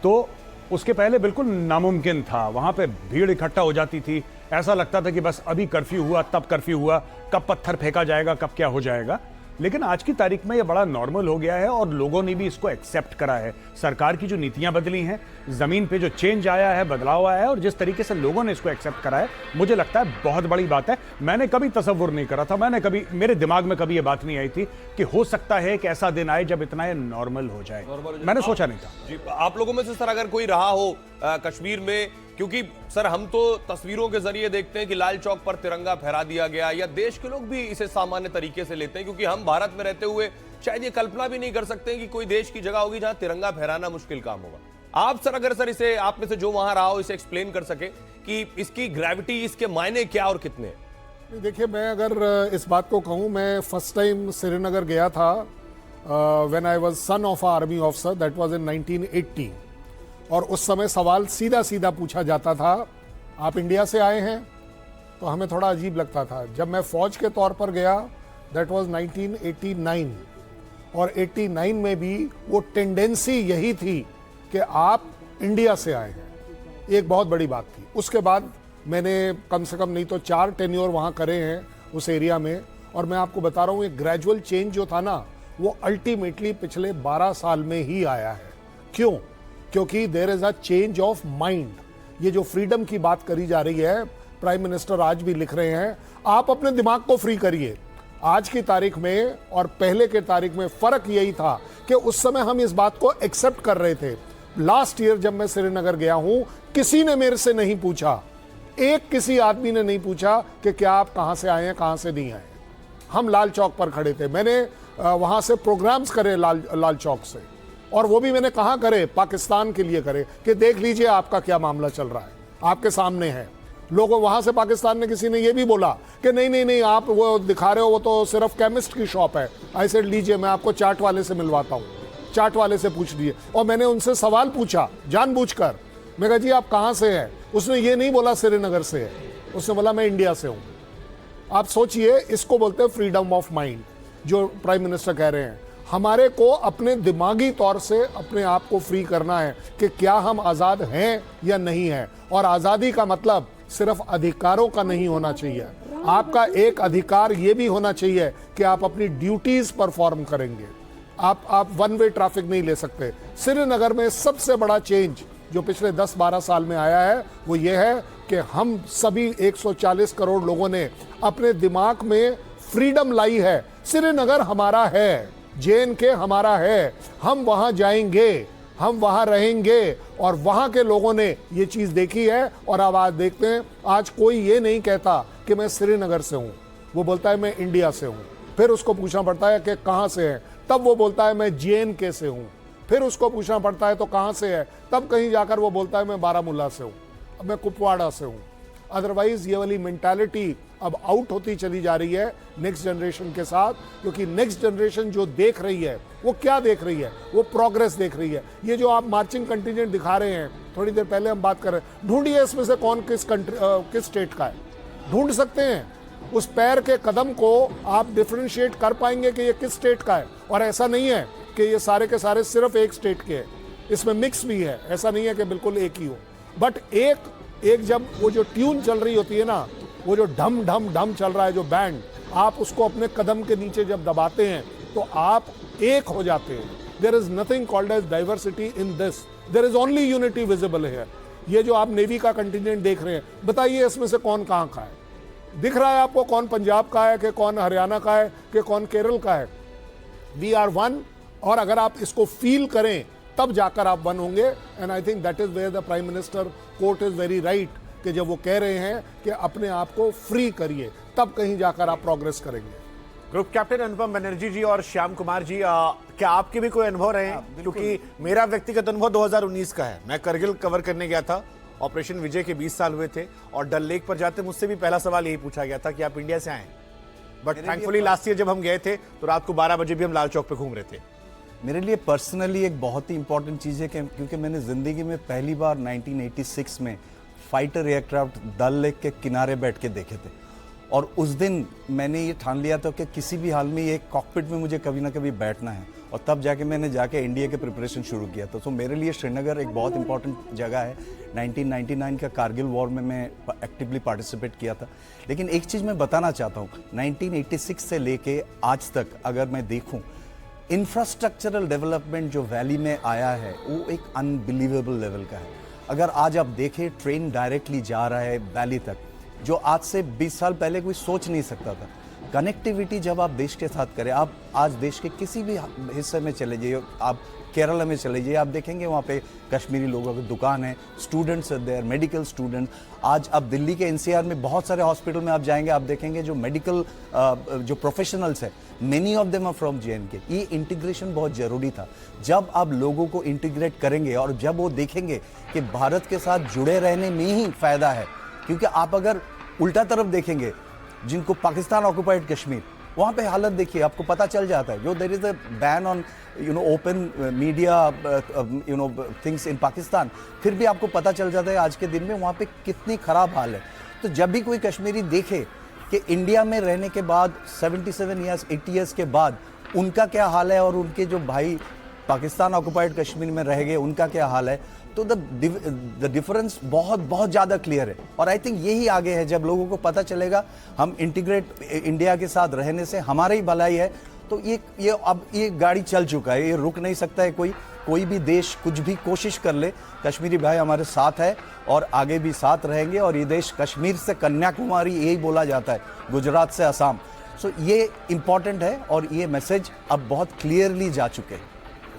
तो उसके पहले बिल्कुल नामुमकिन था, वहाँ पे भीड़ इकट्ठा हो जाती थी, ऐसा लगता था कि बस अभी कर्फ्यू हुआ तब कर्फ्यू हुआ, कब पत्थर फेंका जाएगा, कब क्या हो जाएगा। लेकिन आज की तारीख में ये बड़ा नॉर्मल हो गया है और लोगों ने भी इसको एक्सेप्ट करा है। सरकार की जो नीतियां बदली हैं, जमीन पे जो चेंज आया है, बदलाव आया है, और जिस तरीके से लोगों ने इसको एक्सेप्ट करा है, मुझे लगता है बहुत बड़ी बात है। मैंने कभी तसव्वुर नहीं करा था, मेरे दिमाग में कभी ये बात नहीं आई थी कि हो सकता है कि ऐसा दिन आए जब इतना ये नॉर्मल हो जाए। मैंने सोचा नहीं था। जी, आप लोगों में से सर अगर कोई रहा हो कश्मीर में, क्योंकि सर हम तो तस्वीरों के जरिए देखते हैं कि लाल चौक पर तिरंगा फहरा दिया गया, या देश के लोग भी इसे सामान्य तरीके से लेते हैं, क्योंकि हम भारत में रहते हुए शायद ये कल्पना भी नहीं कर सकते कि कोई देश की जगह होगी जहां तिरंगा फहराना मुश्किल काम होगा। आप सर अगर इसे, आप में से जो वहां रहा हो, इसे एक्सप्लेन कर सके कि इसकी ग्रेविटी, इसके मायने क्या और कितने हैं? देखिए मैं अगर इस बात को कहूं, मैं फर्स्ट टाइम श्रीनगर गया था when I was son of army officer, that was in 1980। और उस समय सवाल सीधा सीधा पूछा जाता था, आप इंडिया से आए हैं? तो हमें थोड़ा अजीब लगता था। जब मैं फौज के तौर पर गया, दैट वाज 1989, और 89 में भी वो टेंडेंसी यही थी कि आप इंडिया से आए हैं, एक बहुत बड़ी बात थी। उसके बाद मैंने कम से कम नहीं तो 4 टेन्योर वहाँ करे हैं उस एरिया में, और मैं आपको बता रहा हूँ एक ग्रेजुअल चेंज जो था ना, वो अल्टीमेटली पिछले 12 साल में ही आया है। क्यों? क्योंकि there is a change of mind. ये जो फ्रीडम की बात करी जा रही है, प्राइम मिनिस्टर आज भी लिख रहे हैं, आप अपने दिमाग को फ्री करिए। आज की तारीख में और पहले के तारीख में फर्क यही था कि उस समय हम इस बात को एक्सेप्ट कर रहे थे। लास्ट ईयर जब मैं श्रीनगर गया हूं, किसी ने मेरे से नहीं पूछा, किसी आदमी ने नहीं पूछा कि क्या आप कहां से आए हैं, कहां से नहीं आए। हम लाल चौक पर खड़े थे। मैंने वहां से प्रोग्राम्स करे लाल चौक से, और वो भी मैंने कहाँ करे, पाकिस्तान के लिए करे कि देख लीजिए आपका क्या मामला चल रहा है, आपके सामने है। लोगों वहां से पाकिस्तान में किसी ने ये भी बोला कि नहीं आप वो दिखा रहे हो, वो तो सिर्फ केमिस्ट की शॉप है। ऐसे लीजिए, मैं आपको चाट वाले से मिलवाता हूँ, चाट वाले से पूछ लीजिए। और मैंने उनसे सवाल पूछा जानबूझकर, मैं कहा जी आप कहाँ से हैं? उसने ये नहीं बोला श्रीनगर से है, उसने बोला मैं इंडिया से हूँ। आप सोचिए, इसको बोलते हैं फ्रीडम ऑफ माइंड। जो प्राइम मिनिस्टर कह रहे हैं। हमारे को अपने दिमागी तौर से अपने आप को फ्री करना है कि क्या हम आज़ाद हैं या नहीं हैं। और आज़ादी का मतलब सिर्फ अधिकारों का नहीं होना चाहिए, आपका एक अधिकार ये भी होना चाहिए कि आप अपनी ड्यूटीज परफॉर्म करेंगे। आप वन वे ट्रैफिक नहीं ले सकते। श्रीनगर में सबसे बड़ा चेंज जो पिछले 10-12 साल में आया है वो ये है कि हम सभी 140 करोड़ लोगों ने अपने दिमाग में फ्रीडम लाई है। श्रीनगर हमारा है, JNK हमारा है, हम वहां जाएंगे, हम वहां रहेंगे। और वहां के लोगों ने ये चीज देखी है। और अब आज देखते हैं, आज कोई ये नहीं कहता कि मैं श्रीनगर से हूं, वो बोलता है मैं इंडिया से हूं। फिर उसको पूछना पड़ता है कि कहां से है, तब वो बोलता है मैं JNK से हूं। फिर उसको पूछना पड़ता है तो कहां से है, तब कहीं जाकर वो बोलता है मैं बारामूला से हूं, अब मैं कुपवाड़ा से हूं। अदरवाइज ये वाली मेंटालिटी अब आउट होती चली जा रही है नेक्स्ट जनरेशन के साथ, क्योंकि नेक्स्ट जनरेशन जो देख रही है वो क्या देख रही है, वो प्रोग्रेस देख रही है। ये जो आप मार्चिंग कंटिजेंट दिखा रहे हैं, थोड़ी देर पहले हम बात कर रहे हैं, ढूंढिए इसमें से कौन किस स्टेट का है, ढूंढ सकते हैं। उस पैर के कदम को आप डिफरेंशिएट कर पाएंगे कि ये किस स्टेट का है। और ऐसा नहीं है कि ये सारे के सारे सिर्फ एक स्टेट के हैं, इसमें मिक्स भी है, ऐसा नहीं है कि बिल्कुल एक ही हो। बट एक जब वो जो ट्यून चल रही होती है ना, वो जो ढम ढम ढम चल रहा है जो बैंड, आप उसको अपने कदम के नीचे जब दबाते हैं तो आप एक हो जाते हैं। There is nothing called as diversity in this, there is only unity visible here. ये जो आप नेवी का कंटिजेंट देख रहे हैं, बताइए इसमें से कौन कहाँ का है? दिख रहा है आपको कौन पंजाब का है कि कौन हरियाणा का है कि कौन केरल का है? We are one. और अगर आप इसको फील करें तब जाकर आप वन होंगे। And I think that is where the prime minister quote is very right कि जब वो कह रहे हैं कि अपने आप को फ्री करिए, तब कहीं जाकर आप प्रोग्रेस करेंगे। ग्रुप कैप्टन अनुपम बनर्जी जी और श्याम कुमार जी, क्या आपके भी कोई अनुभव रहे हैं? क्योंकि मेरा व्यक्तिगत अनुभव 2019 का है। मैं करगिल कवर करने गया था, ऑपरेशन विजय के 20 साल हुए थे, और डल लेक पर जाते मुझसे भी पहला सवाल यही पूछा गया था कि आप इंडिया से आए। बट थैंकफुली लास्ट ईयर जब हम गए थे तो रात को 12 बजे भी हम लाल चौक पे घूम रहे थे। मेरे लिए पर्सनली एक बहुत ही इंपॉर्टेंट चीज़ है कि क्योंकि मैंने ज़िंदगी में पहली बार 1986 में फाइटर एयरक्राफ्ट डल लेक के किनारे बैठ के देखे थे। और उस दिन मैंने ये ठान लिया था कि किसी भी हाल में ये कॉकपिट में मुझे कभी ना कभी बैठना है। और तब जाके मैंने जाके इंडिया के प्रिपरेशन शुरू किया था। तो मेरे लिए श्रीनगर एक बहुत इंपॉर्टेंट जगह है। 1999 का कारगिल वॉर में मैं एक्टिवली पार्टिसिपेट किया था। लेकिन एक चीज़ मैं बताना चाहता हूँ, 1986 से लेके आज तक अगर मैं देखूँ, इंफ्रास्ट्रक्चरल डेवलपमेंट जो वैली में आया है वो एक अनबिलीवेबल लेवल का है। अगर आज आप देखें, ट्रेन डायरेक्टली जा रहा है वैली तक, जो आज से 20 साल पहले कोई सोच नहीं सकता था। कनेक्टिविटी जब आप देश के साथ करें, आप आज देश के किसी भी हिस्से में चले जाइए, आप केरला में चले जाइए, आप देखेंगे वहाँ पे कश्मीरी लोगों की दुकान है, स्टूडेंट्स देयर, मेडिकल स्टूडेंट्स। आज आप दिल्ली के NCR में बहुत सारे हॉस्पिटल में आप जाएंगे, आप देखेंगे जो मेडिकल जो प्रोफेशनल्स है, many of them are from JNK। ये इंटीग्रेशन बहुत ज़रूरी था। जब आप लोगों को इंटीग्रेट करेंगे और जब वो देखेंगे कि भारत के साथ जुड़े रहने में ही फ़ायदा है, क्योंकि आप अगर उल्टा तरफ देखेंगे, जिनको पाकिस्तान ऑक्युपाइड कश्मीर, वहाँ पे हालत देखिए, आपको पता चल जाता है। जो there is a ban on open media things in Pakistan, फिर भी आपको पता चल जाता है आज के दिन में वहाँ पे कितनी खराब हाल है। तो जब भी कोई कश्मीरी देखे कि इंडिया में रहने के बाद 77 ईयर्स 80 ईयर्स के बाद उनका क्या हाल है और उनके जो भाई पाकिस्तान ऑक्युपाइड कश्मीर में रह गए उनका क्या हाल है, तो द डिफरेंस बहुत बहुत ज़्यादा क्लियर है। और आई थिंक यही आगे है, जब लोगों को पता चलेगा हम इंटीग्रेट इंडिया के साथ रहने से हमारा ही भलाई है, तो ये अब ये गाड़ी चल चुका है, ये रुक नहीं सकता है। कोई भी देश कुछ भी कोशिश कर ले, कश्मीरी भाई हमारे साथ है और आगे भी साथ रहेंगे। और ये देश कश्मीर से कन्याकुमारी यही बोला जाता है, गुजरात से असम। सो ये इम्पॉर्टेंट है और ये मैसेज अब बहुत क्लियरली जा चुके हैं।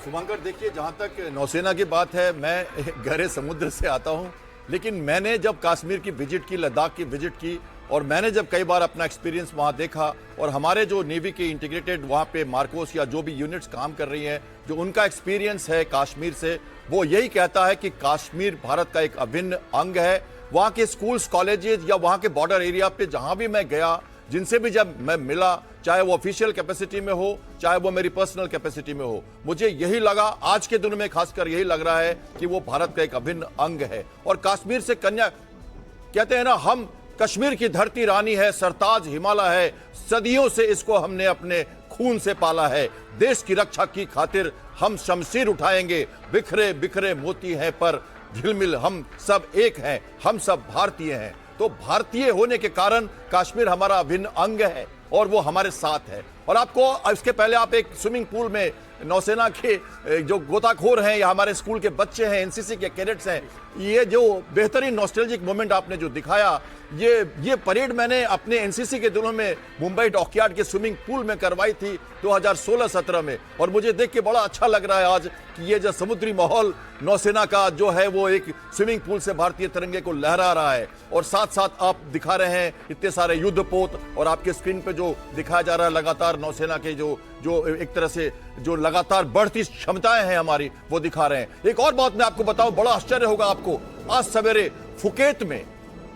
शुभंकर, देखिए, जहाँ तक नौसेना की बात है, मैं गहरे समुद्र से आता हूँ, लेकिन मैंने जब कश्मीर की विजिट की, लद्दाख की विजिट की, और मैंने जब कई बार अपना एक्सपीरियंस वहाँ देखा, और हमारे जो नेवी के इंटीग्रेटेड वहाँ पे मार्कोस या जो भी यूनिट्स काम कर रही हैं, जो उनका एक्सपीरियंस है कश्मीर से, वो यही कहता है कि कश्मीर भारत का एक अभिन्न अंग है। वहाँ के स्कूल्स, कॉलेजेस या वहाँ के बॉर्डर एरिया पे जहाँ भी मैं गया, जिनसे भी जब मैं मिला, चाहे वो ऑफिशियल कैपेसिटी में हो, चाहे वो मेरी पर्सनल कैपेसिटी में हो, मुझे यही लगा, आज के दिन में खासकर यही लग रहा है कि वो भारत का एक अभिन्न अंग है। और कश्मीर से कन्या कहते हैं ना, हम कश्मीर की धरती रानी है, सरताज हिमालय है, सदियों से इसको हमने अपने खून से पाला है। देश की रक्षा की खातिर हम शमशीर उठाएंगे। बिखरे बिखरे मोती हैं पर झिलमिल हम सब एक हैं, हम सब भारतीय हैं। तो भारतीय होने के कारण कश्मीर हमारा अभिन्न अंग है और वो हमारे साथ है। और आपको इसके पहले आप एक स्विमिंग पूल में नौसेना के जो गोताखोर हैं या हमारे स्कूल के बच्चे हैं, एनसीसी के कैडेट्स हैं, ये जो बेहतरीन नॉस्टैल्जिक मोमेंट आपने जो दिखाया, ये परेड मैंने अपने एनसीसी के दिनों में मुंबई डॉकयार्ड के स्विमिंग पूल में करवाई थी 2016-17 में। और मुझे देख के बड़ा अच्छा लग रहा है आज कि ये जो समुद्री माहौल नौसेना का जो है वो एक स्विमिंग पूल से भारतीय तिरंगे को लहरा रहा है। और साथ साथ आप दिखा रहे हैं इतने सारे युद्धपोत, और आपके स्क्रीन पे जो दिखाया जा रहा है लगातार नौसेना के जो एक तरह से जो लगातार बढ़ती क्षमताएं हैं हमारी, वो दिखा रहे हैं। एक और बात मैं आपको बताऊं, बड़ा आश्चर्य होगा आपको, आज सवेरे फुकेत में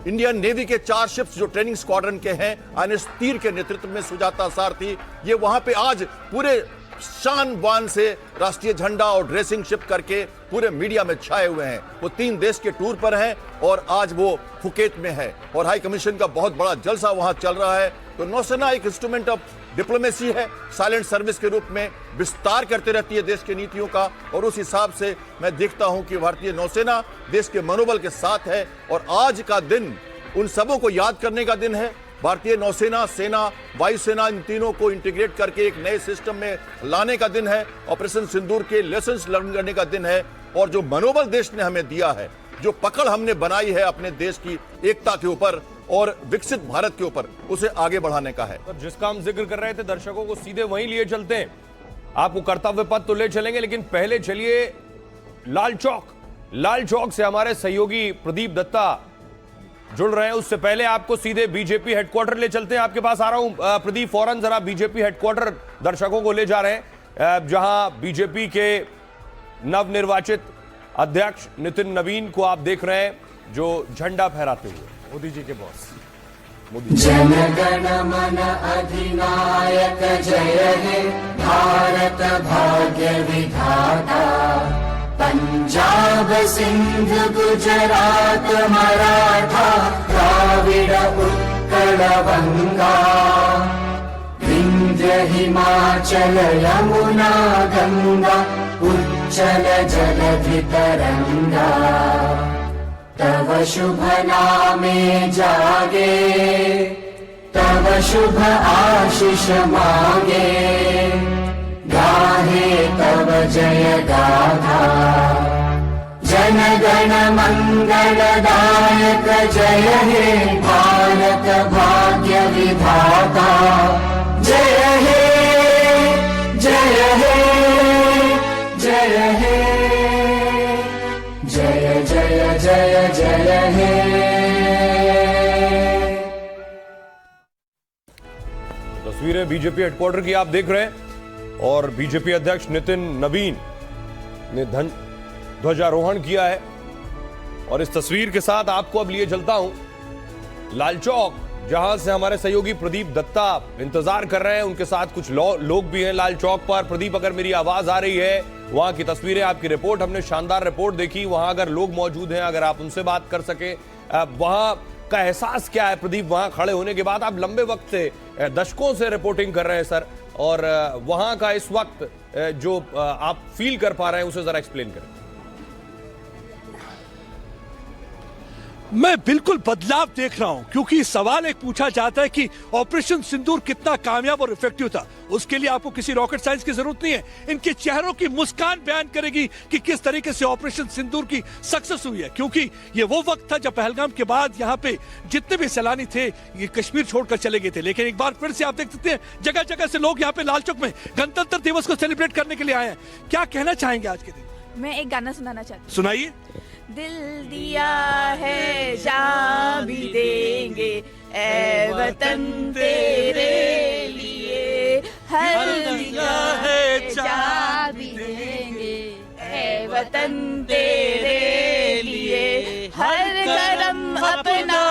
इंडियन नेवी के 4 शिप्स जो ट्रेनिंग स्क्वाड्रन के हैं, आईएनएस तीर के नेतृत्व में सुजाता सारथी, ये वहां पे आज पूरे शान बान से राष्ट्रीय झंडा और ड्रेसिंग शिप करके पूरे मीडिया में छाए हुए हैं। वो 3 देश के टूर पर हैं और आज वो फुकेत में है और हाई कमीशन का बहुत बड़ा जलसा वहां चल रहा है। तो नौसेना एक इंस्ट्रूमेंट ऑफ डिप्लोमेसी है, साइलेंट सर्विस के रूप में विस्तार करते रहती है देश की नीतियों का। और उस हिसाब से मैं देखता हूं कि भारतीय नौसेना देश के मनोबल के साथ है। और आज का दिन उन सबों को याद करने का दिन है। भारतीय नौसेना, सेना, वायुसेना, इन तीनों को इंटीग्रेट करके एक नए सिस्टम में लाने का दिन है। ऑपरेशन सिंदूर के लेसन्स लर्न करने का दिन है। और जो मनोबल देश ने हमें दिया है, जो पकड़ हमने बनाई है अपने देश की एकता के ऊपर और विकसित भारत के ऊपर, उसे आगे बढ़ाने का है। तो जिसका हम जिक्र कर रहे थे, दर्शकों को सीधे वहीं लिए चलते हैं। आपको कर्तव्य पथ तो ले चलेंगे, लेकिन पहले चलिए लाल चौक से हमारे सहयोगी प्रदीप दत्ता जुड़ रहे हैं। उससे पहले आपको सीधे बीजेपी हेडक्वार्टर ले चलते हैं। आपके पास आ रहा हूं प्रदीप, फौरन जरा बीजेपी हेडक्वार्टर दर्शकों को ले जा रहे हैं, जहां बीजेपी के नवनिर्वाचित अध्यक्ष नितिन नवीन को आप देख रहे हैं जो झंडा फहराते हुए, मोदी जी के बॉस मोदी। जनगण मन अधिनायक जय हे भारत भाग्य विधाता, पंजाब सिंध गुजरात मराठा द्राविड उत्कल बंगा, विंध्य हिमाचल यमुना गंगा उच्चल जलधि तरंगा, तव शुभ नामे जागे, तव शुभ आशीष मांगे, गाहे तव जय गाथा, जन गण मंगलदायक जय हे भारत भाग्य विधाता, जय हे जय हे जय हे जय जय जय जय हे। तस्वीरें बीजेपी हेडक्वार्टर की आप देख रहे हैं और बीजेपी अध्यक्ष नितिन नवीन ने ध्वजारोहण किया है। और इस तस्वीर के साथ आपको अब लिए चलता हूं लाल चौक, जहां से हमारे सहयोगी प्रदीप दत्ता इंतजार कर रहे हैं। उनके साथ कुछ लोग भी हैं लाल चौक पर। प्रदीप, अगर मेरी आवाज आ रही है, वहां की तस्वीरें, आपकी रिपोर्ट, हमने शानदार रिपोर्ट देखी, वहां अगर लोग मौजूद हैं, अगर आप उनसे बात कर सके, वहां का एहसास क्या है प्रदीप? वहां खड़े होने के बाद आप लंबे वक्त से, दशकों से रिपोर्टिंग कर रहे हैं सर, और वहां का इस वक्त जो आप फील कर पा रहे हैं, उसे जरा एक्सप्लेन करें। मैं बिल्कुल बदलाव देख रहा हूं, क्योंकि सवाल एक पूछा जाता है कि ऑपरेशन सिंदूर कितना कामयाब और इफेक्टिव था। उसके लिए आपको किसी रॉकेट साइंस की जरूरत नहीं है, इनके चेहरों की मुस्कान बयान करेगी कि किस तरीके से ऑपरेशन सिंदूर की सक्सेस हुई है। क्योंकि ये वो वक्त था जब पहलगाम के बाद यहाँ पे जितने भी सैलानी थे, ये कश्मीर छोड़कर चले गए थे। लेकिन एक बार फिर से आप देख सकते हैं जगह जगह से लोग यहाँ पे लाल चौक में गणतंत्र दिवस को सेलिब्रेट करने के लिए आए हैं। क्या कहना चाहेंगे आज के दिन? मैं एक गाना सुनाना चाहती हूँ। सुनाइए। दिल दिया है जान भी देंगे ऐ वतन तेरे लिए, हर दिया है जान भी देंगे ऐ वतन तेरे लिए, हर करम अपना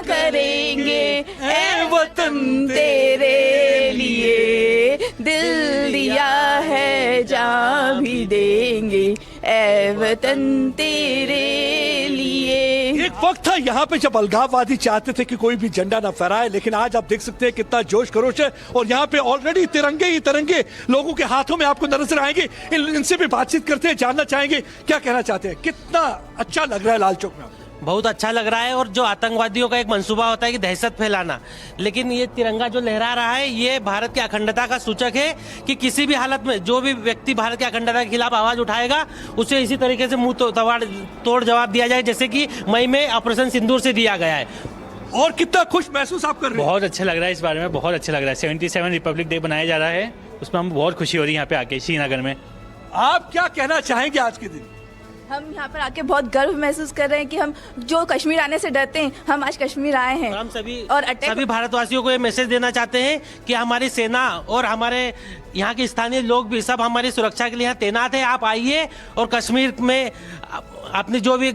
करेंगे ऐ वतन तेरे लिए, दिल दिया है जान भी देंगे ऐ वतन तेरे लिए। एक वक्त था यहाँ पे जब अलगाववादी चाहते थे कि कोई भी झंडा ना फहराए, लेकिन आज आप देख सकते हैं कितना जोश खरोश है और यहाँ पे ऑलरेडी तिरंगे ही तिरंगे लोगों के हाथों में आपको नजर आएंगे। इनसे भी बातचीत करते हैं, जानना चाहेंगे क्या कहना चाहते हैं। कितना अच्छा लग रहा है लाल चौक में? बहुत अच्छा लग रहा है। और जो आतंकवादियों का एक मंसूबा होता है कि दहशत फैलाना, लेकिन ये तिरंगा जो लहरा रहा है ये भारत की अखंडता का सूचक है कि किसी भी हालत में जो भी व्यक्ति भारत की अखंडता के खिलाफ आवाज उठाएगा उसे इसी तरीके से मुंह तोड़ जवाब दिया जाए जैसे कि मई में ऑपरेशन सिंदूर से दिया गया है। और कितना खुश महसूस आप कर रहे हैं? बहुत अच्छा लग रहा है, इस बारे में बहुत अच्छा लग रहा है। 77 रिपब्लिक डे बनाया जा रहा है, उसमें हम बहुत खुशी हो रही है यहाँ पे आके श्रीनगर में। आप क्या कहना चाहेंगे आज के दिन? हम यहाँ पर आके बहुत गर्व महसूस कर रहे हैं कि हम जो कश्मीर आने से डरते हैं, हम आज कश्मीर आए हैं। हम सभी भारतवासियों को ये मैसेज देना चाहते हैं कि हमारी सेना और हमारे यहाँ के स्थानीय लोग भी सब हमारी सुरक्षा के लिए यहाँ तैनात है। आप आइए और कश्मीर में अपनी जो भी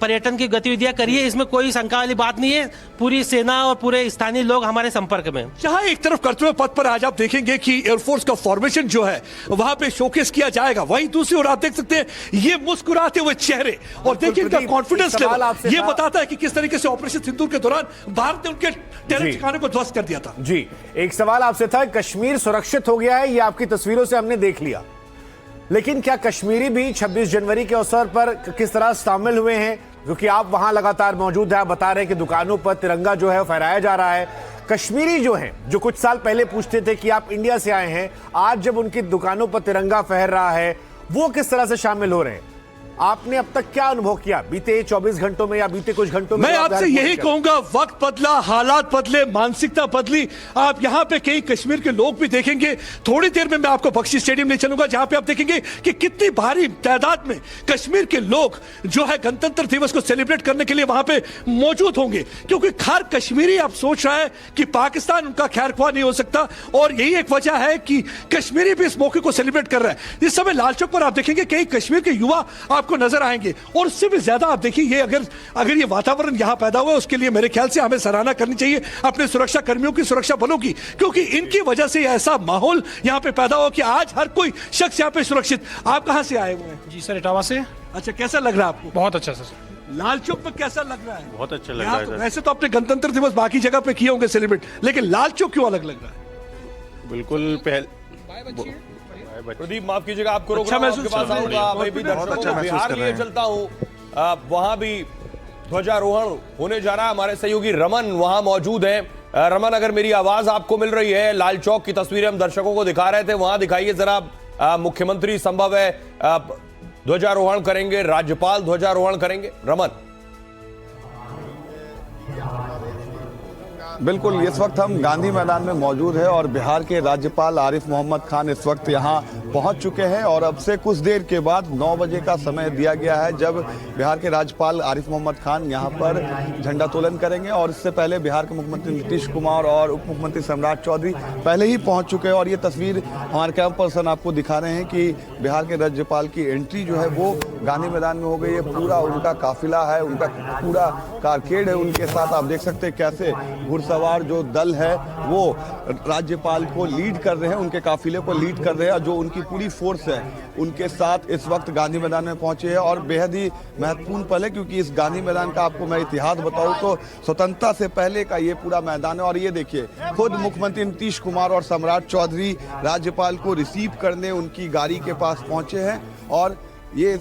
पर्यटन की गतिविधियां करिए, इसमें कोई शंका वाली बात नहीं है। पूरी सेना और पूरे स्थानीय लोग हमारे संपर्क में। जहां एक तरफ कर्तव्य पथ पर आज आप देखेंगे कि एयरफोर्स का फॉर्मेशन जो है वहां पे शोकेस किया जाएगा, वहीं दूसरी ओर आप देख सकते हैं ये मुस्कुराते हुए चेहरे और देखिए इनका कॉन्फिडेंस लेवल, ये बताता है कि किस तरीके से ऑपरेशन सिंदूर के दौरान भारत ने उनके टेरर ठिकाने को ध्वस्त कर दिया था। जी, एक सवाल आपसे था, कश्मीर सुरक्षित हो गया है, ये आपकी तस्वीरों से हमने देख लिया, लेकिन क्या कश्मीरी भी 26 जनवरी के अवसर पर किस तरह शामिल हुए हैं? क्योंकि आप वहां लगातार मौजूद हैं, आप बता रहे हैं कि दुकानों पर तिरंगा जो है फहराया जा रहा है। कश्मीरी जो हैं, जो कुछ साल पहले पूछते थे कि आप इंडिया से आए हैं, आज जब उनकी दुकानों पर तिरंगा फहर रहा है, वो किस तरह से शामिल हो रहे हैं? आपने अब तक क्या अनुभव किया बीते 24 घंटों में या बीते कुछ घंटों में? मैं आपसे यही कहूंगा, वक्त बदला, हालात बदले, मानसिकता बदली। आप यहां पे कई कश्मीर के लोग भी देखेंगे। थोड़ी देर में मैं आपको बख्शी स्टेडियम ले चलूंगा जहां पे आप देखेंगे कि कितनी भारी तादाद में कश्मीर के लोग जो है गणतंत्र दिवस को सेलिब्रेट करने के लिए वहां पे मौजूद होंगे। क्योंकि हर कश्मीरी आप सोच रहा है कि पाकिस्तान उनका खैर ख्वाह नहीं हो सकता, और यही एक वजह है कि कश्मीरी भी इस मौके को सेलिब्रेट कर रहा है। इस समय लाल चौक पर आप देखेंगे कई कश्मीर के युवा आपको नजर आएंगे, और उससे भी ज्यादा आप देखिए ये अगर ये वातावरण यहां पैदा हुआ है, उसके लिए मेरे ख्याल से हमें सराहना करनी चाहिए अपने सुरक्षा कर्मियों की, सुरक्षा बलों की, क्योंकि इनकी वजह से ऐसा माहौल यहां पे पैदा हुआ कि आज हर कोई शख्स यहां पे सुरक्षित। आप कहां से आए हुए हैं? जी सर, इटावा से। अच्छा, कैसा लग रहा है आपको? बहुत अच्छा सर। लाल चौक में कैसा लग रहा है? बहुत अच्छा लग रहा है। वैसे तो आपने गणतंत्र दिवस बाकी जगह पे किए होंगे सेलिब्रेट, लेकिन लाल चौक क्यों अलग लग रहा है? बिल्कुल प्रदीप, माफ कीजिएगा, आपको रोक अच्छा रहा हूं, महसूस आपके पास कर रहे हैं। आऊंगा। मैं भी दर्शकों को बिहार लिए चलता हूं, वहां भी ध्वजारोहण होने जा रहा है। हमारे सहयोगी रमन वहां मौजूद हैं। रमन, अगर मेरी आवाज आपको मिल रही है, लाल चौक की तस्वीरें हम दर्शकों को दिखा रहे थे, वहां दिखाइए जरा। मुख्यमंत्री संभव है ध्वजारोहण करेंगे, राज्यपाल ध्वजारोहण करेंगे। रमन, बिल्कुल, इस वक्त हम गांधी मैदान में मौजूद है और बिहार के राज्यपाल आरिफ मोहम्मद खान इस वक्त यहां पहुंच चुके हैं, और अब से कुछ देर के बाद 9 बजे का समय दिया गया है जब बिहार के राज्यपाल आरिफ मोहम्मद खान यहां पर झंडोत्तोलन करेंगे। और इससे पहले बिहार के मुख्यमंत्री नीतीश कुमार और उप मुख्यमंत्री सम्राट चौधरी पहले ही पहुंच चुके हैं, और ये तस्वीर हमारे कैमरा पर्सन आपको दिखा रहे हैं कि बिहार के राज्यपाल की एंट्री जो है वो गांधी मैदान में हो गई है। पूरा उनका काफिला है, उनका पूरा कारकेड है उनके साथ। आप देख सकते हैं कैसे घुड़सवार जो दल है वो राज्यपाल को लीड कर रहे हैं, उनके काफिले को लीड कर रहे हैं, और जो उनकी पूरी फोर्स है उनके साथ इस वक्त गांधी मैदान में पहुंचे हैं। और बेहद ही महत्वपूर्ण पल है, क्योंकि इस गांधी मैदान का आपको मैं इतिहास बताऊं तो स्वतंत्रता से पहले का ये पूरा मैदान है। और ये देखिए, खुद मुख्यमंत्री नीतीश कुमार और सम्राट चौधरी राज्यपाल को रिसीव करने उनकी गाड़ी के पास पहुंचे हैं, और ये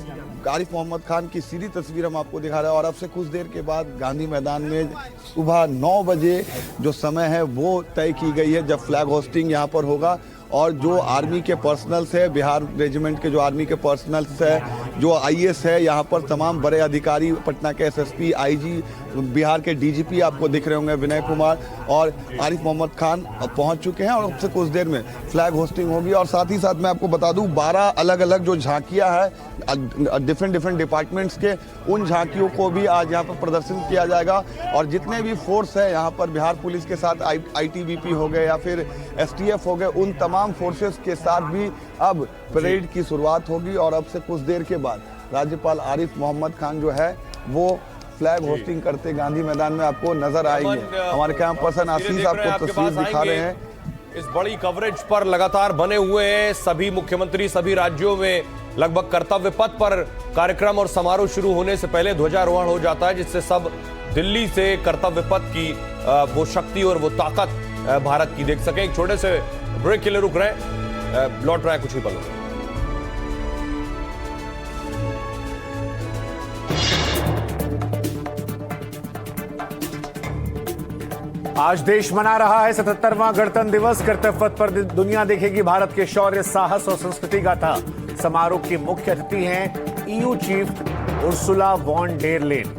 आरिफ मोहम्मद खान की सीधी तस्वीर हम आपको दिखा रहे हैं। और अब से कुछ देर के बाद गांधी मैदान में सुबह 9 बजे जो समय है वो तय की गई है जब फ्लैग होस्टिंग यहाँ पर होगा। और जो आर्मी के पर्सनल्स है, बिहार रेजिमेंट के जो आर्मी के पर्सनल्स है, जो आईएएस है, यहाँ पर तमाम बड़े अधिकारी, पटना के एसएसपी, आईजी, बिहार के डीजीपी आपको दिख रहे होंगे विनय कुमार, और आरिफ मोहम्मद खान पहुंच चुके हैं, और अब से कुछ देर में फ्लैग होस्टिंग होगी। और साथ ही साथ मैं आपको बता दूं 12 अलग अलग जो झांकियां हैं डिफरेंट डिपार्टमेंट्स के, उन झांकियों को भी आज यहाँ पर प्रदर्शन किया जाएगा। और जितने भी फोर्स है यहाँ पर, बिहार पुलिस के साथ आईटीबीपी हो गए या फिर एसटीएफ हो गए, उन तमाम फोर्सेस के साथ भी अब परेड की शुरुआत होगी। और अब से कुछ देर के बाद राज्यपाल आरिफ मोहम्मद खान जो है वो फ्लैग होस्टिंग करते गांधी मैदान में आपको नजर आएंगे। हमारे कैमरा पर्सन आशीष आपको तस्वीर दिखा रहे हैं। इस बड़ी कवरेज पर लगातार बने हुए हैं सभी मुख्यमंत्री। सभी राज्यों में लगभग कर्तव्य पथ पर कार्यक्रम और समारोह शुरू होने से पहले ध्वजारोहण हो जाता है, जिससे सब दिल्ली से कर्तव्य पथ की वो शक्ति और वो ताकत भारत की देख सकें। एक छोटे से ब्रेक के लिए रुक रहे हैं, लौट रहे हैं कुछ ही पलों में। आज देश मना रहा है 77वां गणतंत्र दिवस। कर्तव्य पथ पर दुनिया देखेगी भारत के शौर्य, साहस और संस्कृति गाथा। समारोह के मुख्य अतिथि हैं EU chief Ursula von der Leyen.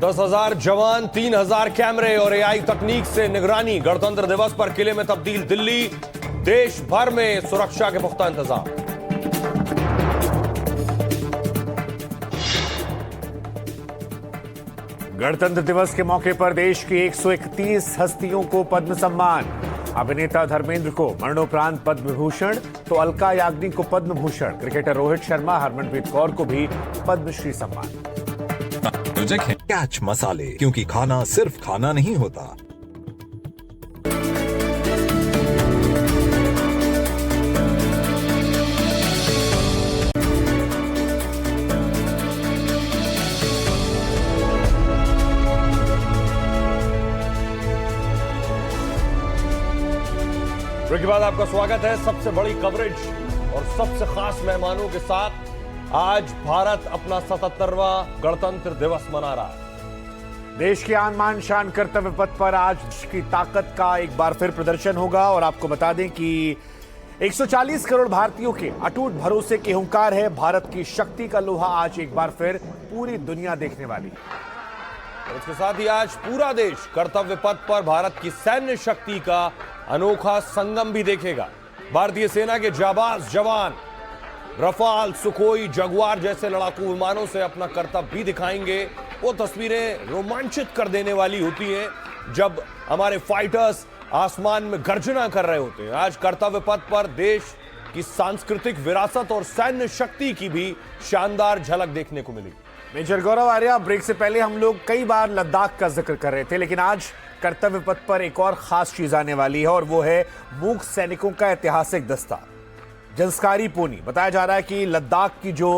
दस 10,000 जवान, 3,000 कैमरे और एआई तकनीक से निगरानी। गणतंत्र दिवस पर किले में तब्दील दिल्ली, देश भर में सुरक्षा के पुख्ता इंतजाम। गणतंत्र दिवस के मौके पर देश की 131 हस्तियों को पद्म सम्मान। अभिनेता धर्मेंद्र को मरणोपरांत पद्म विभूषण, तो अलका याग्निक को पद्म भूषण। क्रिकेटर रोहित शर्मा, हरमनप्रीत कौर को भी पद्मश्री सम्मान। प्रोजेक्ट है कैच मसाले, क्योंकि खाना सिर्फ खाना नहीं होता। ब्रेक के बाद आपका स्वागत है। सबसे बड़ी कवरेज और सबसे खास मेहमानों के साथ आज भारत अपना 77वां गणतंत्र दिवस मना रहा है। देश के आन मान शान कर्तव्य पथ पर आज की ताकत का एक बार फिर प्रदर्शन होगा। और आपको बता दें कि 140 करोड़ भारतीयों के अटूट भरोसे के हुंकार है। भारत की शक्ति का लोहा आज एक बार फिर पूरी दुनिया देखने वाली है। और इसके साथ ही आज पूरा देश कर्तव्य पथ पर भारत की सैन्य शक्ति का अनोखा संगम भी देखेगा। भारतीय सेना के जाबाज जवान रफाल, सुखोई, जगुआर जैसे लड़ाकू विमानों से अपना कर्तव्य भी दिखाएंगे। वो तस्वीरें रोमांचित कर देने वाली होती हैं जब हमारे फाइटर्स आसमान में गर्जना कर रहे होते हैं। आज कर्तव्य पथ पर देश की सांस्कृतिक विरासत और सैन्य शक्ति की भी शानदार झलक देखने को मिली। मेजर गौरव आर्या, ब्रेक से पहले हम लोग कई बार लद्दाख का जिक्र कर रहे थे, लेकिन आज कर्तव्य पथ पर एक और खास चीज आने वाली है और वो है मूक सैनिकों का ऐतिहासिक दस्ता जंस्कारी पोनी। बताया जा रहा है कि लद्दाख की जो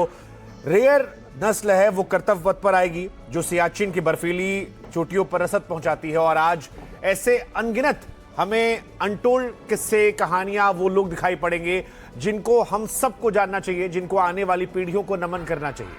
रेयर नस्ल है वो कर्तव्य पथ पर आएगी, जो सियाचिन की बर्फीली चोटियों पर रसद पहुंचाती है। और आज ऐसे अनगिनत हमें अनटोल्ड किस्से, कहानियां, वो लोग दिखाई पड़ेंगे जिनको हम सबको जानना चाहिए, जिनको आने वाली पीढ़ियों को नमन करना चाहिए।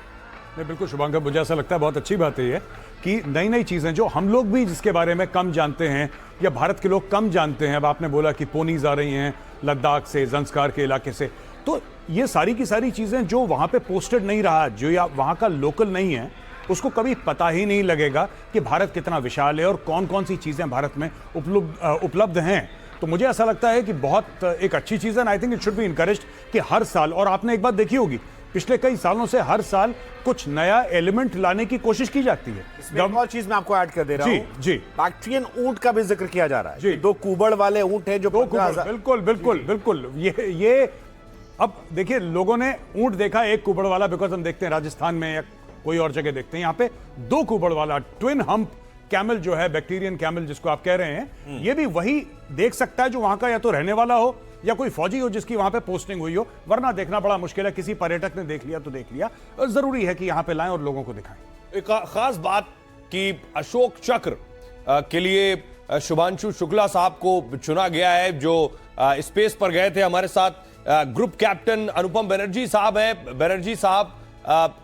नहीं, बिल्कुल शुभांकर, मुझे ऐसा लगता है बहुत अच्छी बात है ये कि नई नई चीज़ें जो हम लोग भी जिसके बारे में कम जानते हैं या भारत के लोग कम जानते हैं। अब आपने बोला कि पोनीज आ रही हैं लद्दाख से, जंस्कार के इलाके से, तो ये सारी की सारी चीज़ें जो वहाँ पे पोस्टेड नहीं रहा, जो या वहाँ का लोकल नहीं है, उसको कभी पता ही नहीं लगेगा कि भारत कितना विशाल है और कौन कौन सी चीज़ें भारत में उपलब्ध हैं। तो मुझे ऐसा लगता है कि बहुत एक अच्छी चीज़ है। I think it should be encouraged कि हर साल, और आपने एक बात देखी होगी पिछले कई सालों से हर साल कुछ नया एलिमेंट लाने की कोशिश की जाती है। एक और चीज मैं आपको ऐड कर दे रहा हूं, जी, बैक्ट्रियन ऊंट का भी जिक्र किया जा रहा है जी। 2 कुबड़ वाले ऊंट हैं जो बिल्कुल बिल्कुल बिल्कुल ये अब देखिए, लोगों ने ऊंट देखा एक कुबड़ वाला, बिकॉज हम देखते हैं राजस्थान में या कोई और जगह देखते हैं, यहाँ पे 2 कुबड़ वाला ट्विन हम्प कैमल जो है, बैक्टीरियन कैमल जिसको आप कह रहे हैं, ये भी वही देख सकता है जो वहां का या तो रहने वाला हो या कोई फौजी हो जिसकी वहां पे पोस्टिंग हुई हो, वरना देखना बड़ा मुश्किल है। किसी पर्यटक ने देख लिया तो देख लिया, जरूरी है कि यहां पे लाएं और लोगों को दिखाएं। एक खास बात कि अशोक चक्र के लिए शुभांशु शुक्ला साहब को चुना गया है, जो स्पेस पर गए थे। हमारे साथ ग्रुप कैप्टन अनुपम बनर्जी साहब हैं। बनर्जी साहब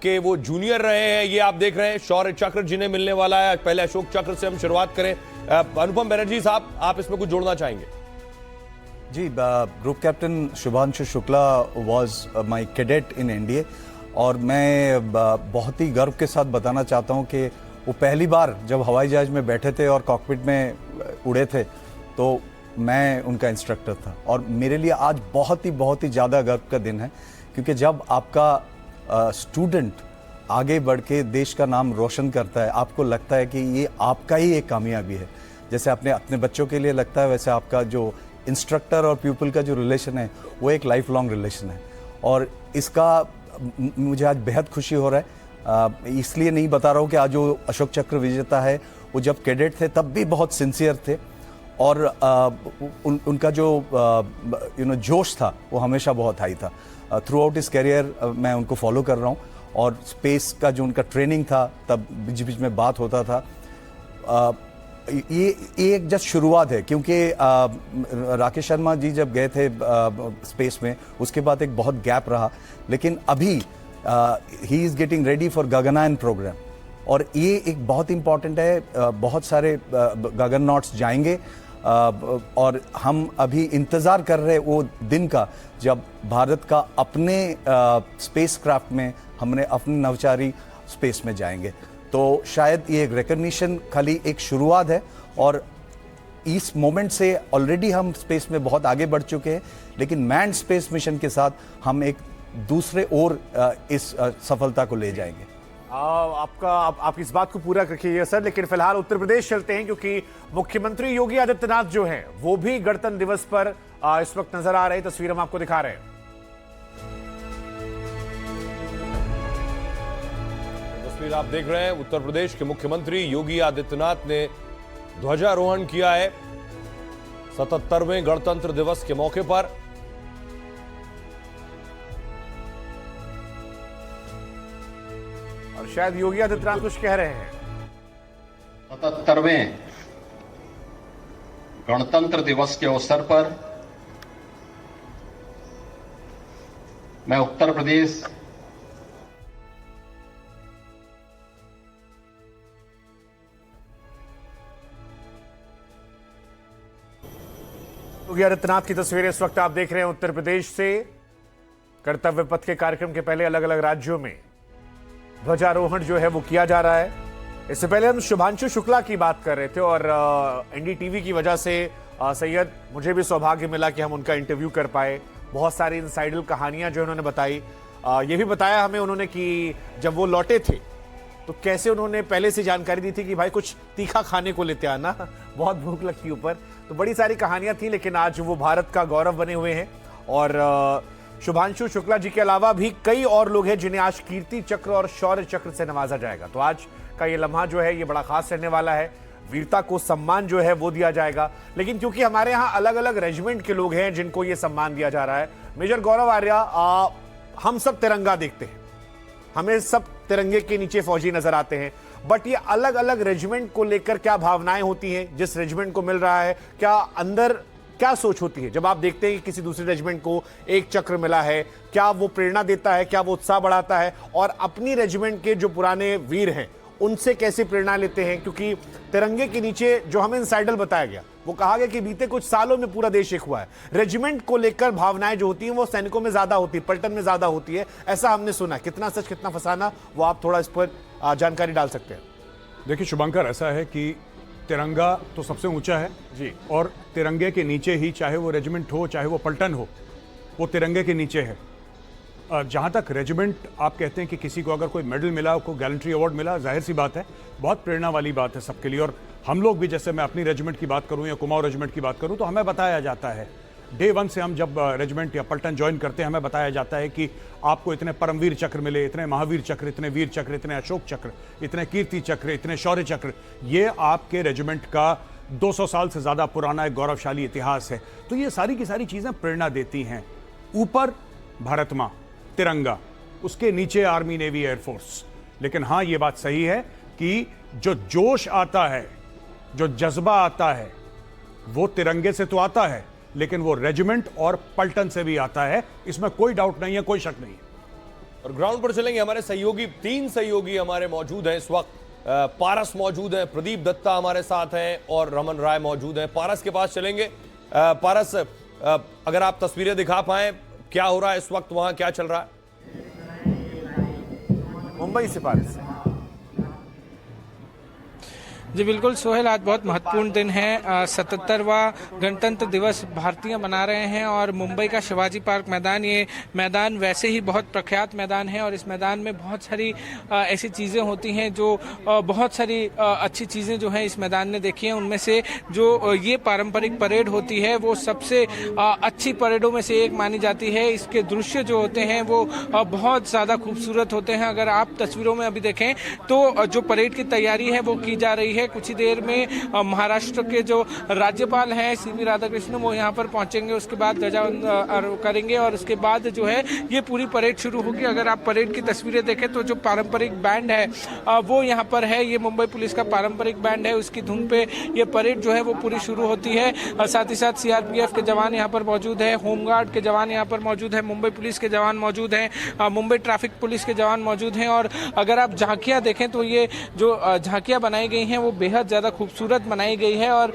के वो जूनियर रहे हैं, ये आप देख रहे हैं शौर्य चक्र जिन्हें मिलने वाला है। पहले अशोक चक्र से हम शुरुआत करें। अनुपम बनर्जी साहब, आप इसमें कुछ जोड़ना चाहेंगे? जी, group captain Shubhanshu Shukla was my cadet in NDA, और मैं बहुत ही गर्व के साथ बताना चाहता हूं कि वो पहली बार जब हवाई जहाज में बैठे थे और कॉकपिट में उड़े थे तो मैं उनका इंस्ट्रक्टर था। और मेरे लिए आज बहुत ही ज़्यादा गर्व का दिन है, क्योंकि जब आपका स्टूडेंट आगे बढ़ के देश का नाम रोशन करता है, आपको लगता है कि ये आपका ही एक कामयाबी है। जैसे आपने अपने बच्चों के लिए लगता है, वैसे आपका जो इंस्ट्रक्टर और प्यूपल का जो रिलेशन है वो एक लाइफ लॉन्ग रिलेशन है। और इसका मुझे आज बेहद खुशी हो रहा है। इसलिए नहीं बता रहा हूँ कि आज जो अशोक चक्र विजेता है वो जब कैडेट थे तब भी बहुत सिंसियर थे, और उनका जो जोश था वो हमेशा बहुत हाई था। थ्रू आउट इस कैरियर मैं उनको फॉलो कर रहा हूँ, और स्पेस का जो उनका ट्रेनिंग था तब बीच बीच में बात होता था। ये एक जस्ट शुरुआत है, क्योंकि राकेश शर्मा जी जब गए थे स्पेस में उसके बाद एक बहुत गैप रहा, लेकिन अभी ही is getting ready for Gaganyaan programme, और ये एक बहुत इंपॉर्टेंट है। बहुत सारे गगननॉट्स जाएंगे, और हम अभी इंतज़ार कर रहे वो दिन का जब भारत का अपने स्पेसक्राफ्ट में हमने अपने नवचारी स्पेस में जाएंगे। तो शायद ये एक रिकॉग्निशन खाली एक शुरुआत है, और इस मोमेंट से ऑलरेडी हम स्पेस में बहुत आगे बढ़ चुके हैं, लेकिन मैन्ड स्पेस मिशन के साथ हम एक दूसरे और इस सफलता को ले जाएंगे। आप इस बात को पूरा रखिए सर, लेकिन फिलहाल उत्तर प्रदेश चलते हैं, क्योंकि मुख्यमंत्री योगी आदित्यनाथ जो हैं वो भी गणतंत्र दिवस पर इस वक्त नजर आ रहे। तस्वीर हम आपको दिखा रहे हैं। तस्वीर आप देख रहे हैं, उत्तर प्रदेश के मुख्यमंत्री योगी आदित्यनाथ ने ध्वजारोहण किया है 77वें गणतंत्र दिवस के मौके पर। और शायद योगी आदित्यनाथ कुछ कह रहे हैं। 77वें गणतंत्र दिवस के अवसर पर मैं उत्तर प्रदेश योगी आदित्यनाथ की तस्वीरें इस वक्त आप देख रहे हैं उत्तर प्रदेश से। कर्तव्य पथ के कार्यक्रम के पहले अलग अलग राज्यों में ध्वजारोहण जो है वो किया जा रहा है। इससे पहले हम शुभांशु शुक्ला की बात कर रहे थे, और एनडीटीवी की वजह से सैयद मुझे भी सौभाग्य मिला कि हम उनका इंटरव्यू कर पाए। बहुत सारी इनसाइडर कहानियां जो उन्होंने बताई, ये भी बताया हमें उन्होंने कि जब वो लौटे थे तो कैसे उन्होंने पहले से जानकारी दी थी कि भाई कुछ तीखा खाने को लेते आना, बहुत भूख लगती ऊपर। तो बड़ी सारी कहानियां थी, लेकिन आज वो भारत का गौरव बने हुए हैं। और शुभांशु शुक्ला जी के अलावा भी कई और लोग हैं जिन्हें आज कीर्ति चक्र और शौर्य चक्र से नवाजा जाएगा। तो आज का ये लम्हा जो है ये बड़ा खास रहने वाला है। वीरता को सम्मान जो है वो दिया जाएगा, लेकिन क्योंकि हमारे यहाँ अलग अलग रेजिमेंट के लोग हैं जिनको ये सम्मान दिया जा रहा है। मेजर गौरव आर्या, हम सब तिरंगा देखते हैं, हमें सब तिरंगे के नीचे फौजी नजर आते हैं, बट ये अलग अलग रेजिमेंट को लेकर क्या भावनाएं होती हैं जिस रेजिमेंट को मिल रहा है, क्या अंदर क्या सोच होती है जब आप देखते हैं कि किसी दूसरे रेजिमेंट को एक चक्र मिला है? क्या वो प्रेरणा देता है, क्या वो उत्साह बढ़ाता है? और अपनी रेजिमेंट के जो पुराने वीर हैं उनसे कैसे प्रेरणा लेते हैं? क्योंकि तिरंगे के नीचे जो हमें इंसाइडर बताया गया, वो कहा गया कि बीते कुछ सालों में पूरा देश एक हुआ है। रेजिमेंट को लेकर भावनाएं जो होती हैं वो सैनिकों में ज्यादा होती है, पलटन में ज्यादा होती है, ऐसा हमने सुना। कितना सच कितना फसाना, वो आप थोड़ा इस पर जानकारी डाल सकते हैं। देखिए शुभंकर, ऐसा है कि तिरंगा तो सबसे ऊंचा है जी, और तिरंगे के नीचे ही चाहे वो रेजिमेंट हो चाहे वो पलटन हो, वो तिरंगे के नीचे है। जहाँ तक रेजिमेंट आप कहते हैं कि किसी को अगर कोई मेडल मिला, कोई गैलेंट्री अवार्ड मिला, जाहिर सी बात है बहुत प्रेरणा वाली बात है सबके लिए। और हम लोग भी, जैसे मैं अपनी रेजिमेंट की बात करूं या कुमाऊं रेजिमेंट की बात करूं, तो हमें बताया जाता है डे 1 से, हम जब रेजिमेंट या पलटन ज्वाइन करते हैं, हमें बताया जाता है कि आपको इतने परमवीर चक्र मिले, इतने महावीर चक्र, इतने वीर चक्र, इतने अशोक चक्र, इतने कीर्ति चक्र, इतने शौर्य चक्र। ये आपके रेजिमेंट का 200 साल से ज़्यादा पुराना एक गौरवशाली इतिहास है। तो ये सारी की सारी चीज़ें प्रेरणा देती हैं। ऊपर भारत माँ, तिरंगा, उसके नीचे आर्मी, नेवी, एयरफोर्स। लेकिन हाँ, ये बात सही है कि जो जोश आता है, जो जज्बा आता है, वो तिरंगे से तो आता है, लेकिन वो रेजिमेंट और पलटन से भी आता है, इसमें कोई डाउट नहीं है, कोई शक नहीं है। और ग्राउंड पर चलेंगे, हमारे सहयोगी, 3 सहयोगी हमारे मौजूद हैं इस वक्त। पारस मौजूद है, प्रदीप दत्ता हमारे साथ हैं, और रमन राय मौजूद हैं। पारस के पास चलेंगे। पारस, अगर आप तस्वीरें दिखा पाएं, क्या हो रहा है इस वक्त, वहां क्या चल रहा है? मुंबई से पारस। जी बिल्कुल सोहेल, आज बहुत महत्वपूर्ण दिन है। 77वां गणतंत्र दिवस भारतीय मना रहे हैं, और मुंबई का शिवाजी पार्क मैदान, ये मैदान वैसे ही बहुत प्रख्यात मैदान है, और इस मैदान में बहुत सारी ऐसी चीज़ें होती हैं जो बहुत सारी अच्छी चीज़ें जो हैं इस मैदान ने देखी हैं। उनमें से जो ये पारंपरिक परेड होती है वो सबसे अच्छी परेडों में से एक मानी जाती है। इसके दृश्य जो होते हैं वो बहुत ज़्यादा खूबसूरत होते हैं। अगर आप तस्वीरों में अभी देखें तो जो परेड की तैयारी है वो की जा रही है, है। कुछ ही देर में महाराष्ट्र के जो राज्यपाल हैं सीवी राधाकृष्णन वो यहाँ पर पहुंचेंगे, उसके बाद ध्वजारोहण करेंगे और उसके बाद जो है ये पूरी परेड शुरू होगी। अगर आप परेड की तस्वीरें देखें तो जो पारंपरिक बैंड है वो यहाँ पर है, ये मुंबई पुलिस का पारंपरिक बैंड है, उसकी धुन पे ये परेड जो है वो पूरी शुरू होती है। साथ ही साथ सीआरपीएफ के जवान यहाँ पर मौजूद है, होमगार्ड के जवान यहाँ पर मौजूद है, मुंबई पुलिस के जवान मौजूद हैं, मुंबई ट्रैफिक पुलिस के जवान मौजूद हैं। और अगर आप झांकियाँ देखें तो ये जो झांकियाँ बनाई गई हैं वो बेहद ज़्यादा खूबसूरत बनाई गई है। और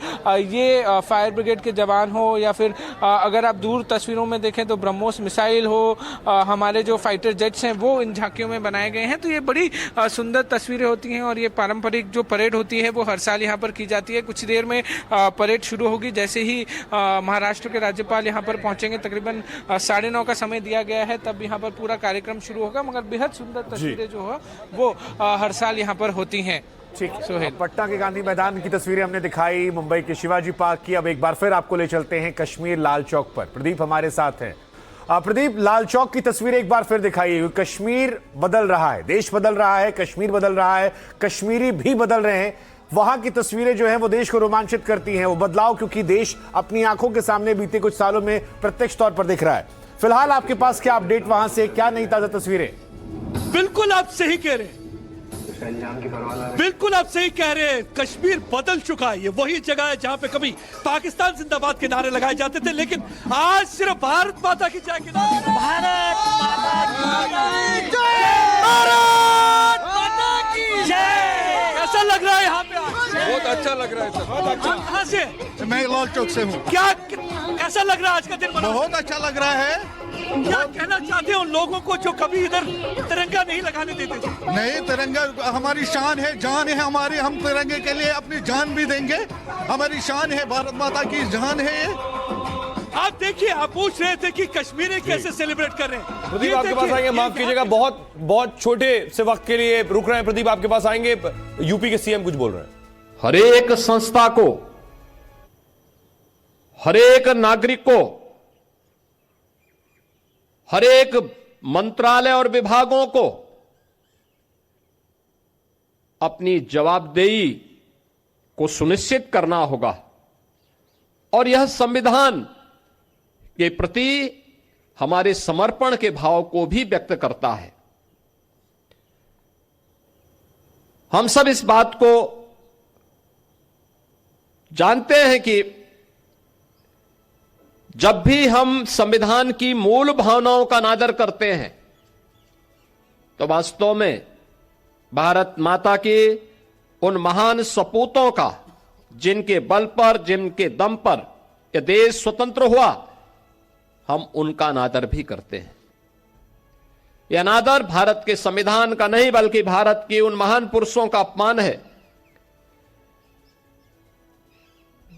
ये फायर ब्रिगेड के जवान हो या फिर अगर आप दूर तस्वीरों में देखें तो ब्रह्मोस मिसाइल हो, हमारे जो फाइटर जेट्स हैं वो इन झांकियों में बनाए गए हैं। तो ये बड़ी सुंदर तस्वीरें होती हैं और ये पारंपरिक जो परेड होती है वो हर साल यहाँ पर की जाती है। कुछ देर में परेड शुरू होगी। जैसे ही महाराष्ट्र के राज्यपाल यहाँ पर पहुंचेंगे, तकरीबन 9:30 का समय दिया गया है, तब यहाँ पर पूरा कार्यक्रम शुरू होगा। मगर बेहद सुंदर तस्वीरें जो है वो हर साल यहाँ पर होती हैं। ठीक, पटना के गांधी मैदान की तस्वीरें हमने दिखाई, मुंबई के शिवाजी पार्क की। अब एक बार फिर आपको ले चलते हैं कश्मीर लाल चौक पर। प्रदीप हमारे साथ हैं। प्रदीप, लाल चौक की तस्वीरें एक बार फिर दिखाइए। कश्मीर बदल रहा है, देश बदल रहा है, कश्मीर बदल रहा है, कश्मीरी भी बदल रहे हैं। वहां की तस्वीरें जो हैं वो देश को रोमांचित करती हैं। वो बदलाव क्योंकि देश अपनी आंखों के सामने बीते कुछ सालों में प्रत्यक्ष तौर पर दिख रहा है। फिलहाल आपके पास क्या अपडेट वहां से, क्या नई ताजा तस्वीरें? बिल्कुल आप सही कह रहे हैं, बिल्कुल आप सही कह रहे हैं। कश्मीर बदल चुका है। ये वही जगह है जहां पे कभी पाकिस्तान जिंदाबाद के नारे लगाए जाते थे, लेकिन आज सिर्फ भारत माता की जय के नारे। भारत माता की जय, भारत माता की जय। कैसा लग रहा है यहाँ पे? बहुत अच्छा लग रहा है सर, बहुत अच्छा। कहाँ से? मैं लाल चौक से हूँ। क्या कैसा लग रहा है आज का दिन? बहुत अच्छा लग रहा है। क्या कहना चाहते हैं उन लोगों को जो कभी इधर तिरंगा नहीं लगाने देते थे? नहीं, तिरंगा हमारी शान है, जान है हमारी। हम तिरंगे के लिए अपनी जान भी देंगे। हमारी शान है, भारत माता की जान है ये। आप देखिए, आप पूछ रहे थे कि कश्मीरी कैसे सेलिब्रेट कर रहे हैं। प्रदीप आपके पास आएंगे, माफ कीजिएगा, बहुत छोटे से वक्त के लिए रुक रहे हैं। प्रदीप आपके पास आएंगे। यूपी के सीएम कुछ बोल रहे हैं। हरेक संस्था को, हरेक नागरिक को, हरेक मंत्रालय और विभागों को अपनी जवाबदेही को सुनिश्चित करना होगा और यह संविधान के प्रति हमारे समर्पण के भाव को भी व्यक्त करता है। हम सब इस बात को जानते हैं कि जब भी हम संविधान की मूल भावनाओं का अनादर करते हैं तो वास्तव में भारत माता के उन महान सपूतों का, जिनके बल पर, जिनके दम पर यह देश स्वतंत्र हुआ, हम उनका अनादर भी करते हैं। यह अनादर भारत के संविधान का नहीं बल्कि भारत के उन महान पुरुषों का अपमान है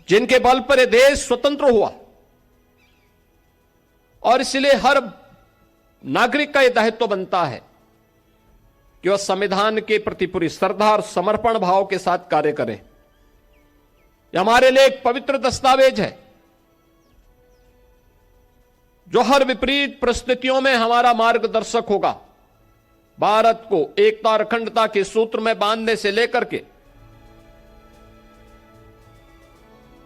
जिनके बल पर यह देश स्वतंत्र हुआ। और इसलिए हर नागरिक का यह दायित्व बनता है कि वह संविधान के प्रति पूरी श्रद्धा और समर्पण भाव के साथ कार्य करें। यह हमारे लिए एक पवित्र दस्तावेज है जो हर विपरीत परिस्थितियों में हमारा मार्गदर्शक होगा। भारत को एकता और अखंडता के सूत्र में बांधने से लेकर के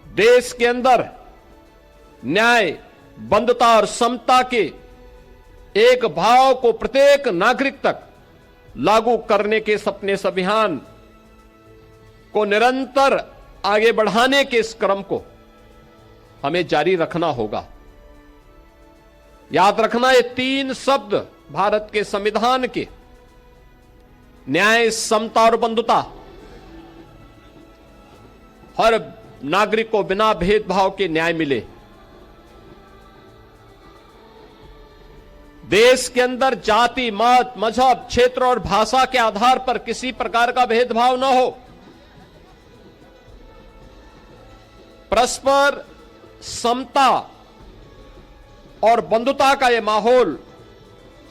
देश के अंदर न्याय, बंधुता और समता के एक भाव को प्रत्येक नागरिक तक लागू करने के सपने, इस अभियान को निरंतर आगे बढ़ाने के इस क्रम को हमें जारी रखना होगा। याद रखना, ये 3 शब्द भारत के संविधान के न्याय, समता और बंधुता हर नागरिक को बिना भेदभाव के न्याय मिले। देश के अंदर जाति, मत, मजहब, क्षेत्र और भाषा के आधार पर किसी प्रकार का भेदभाव न हो। परस्पर समता और बंधुता का यह माहौल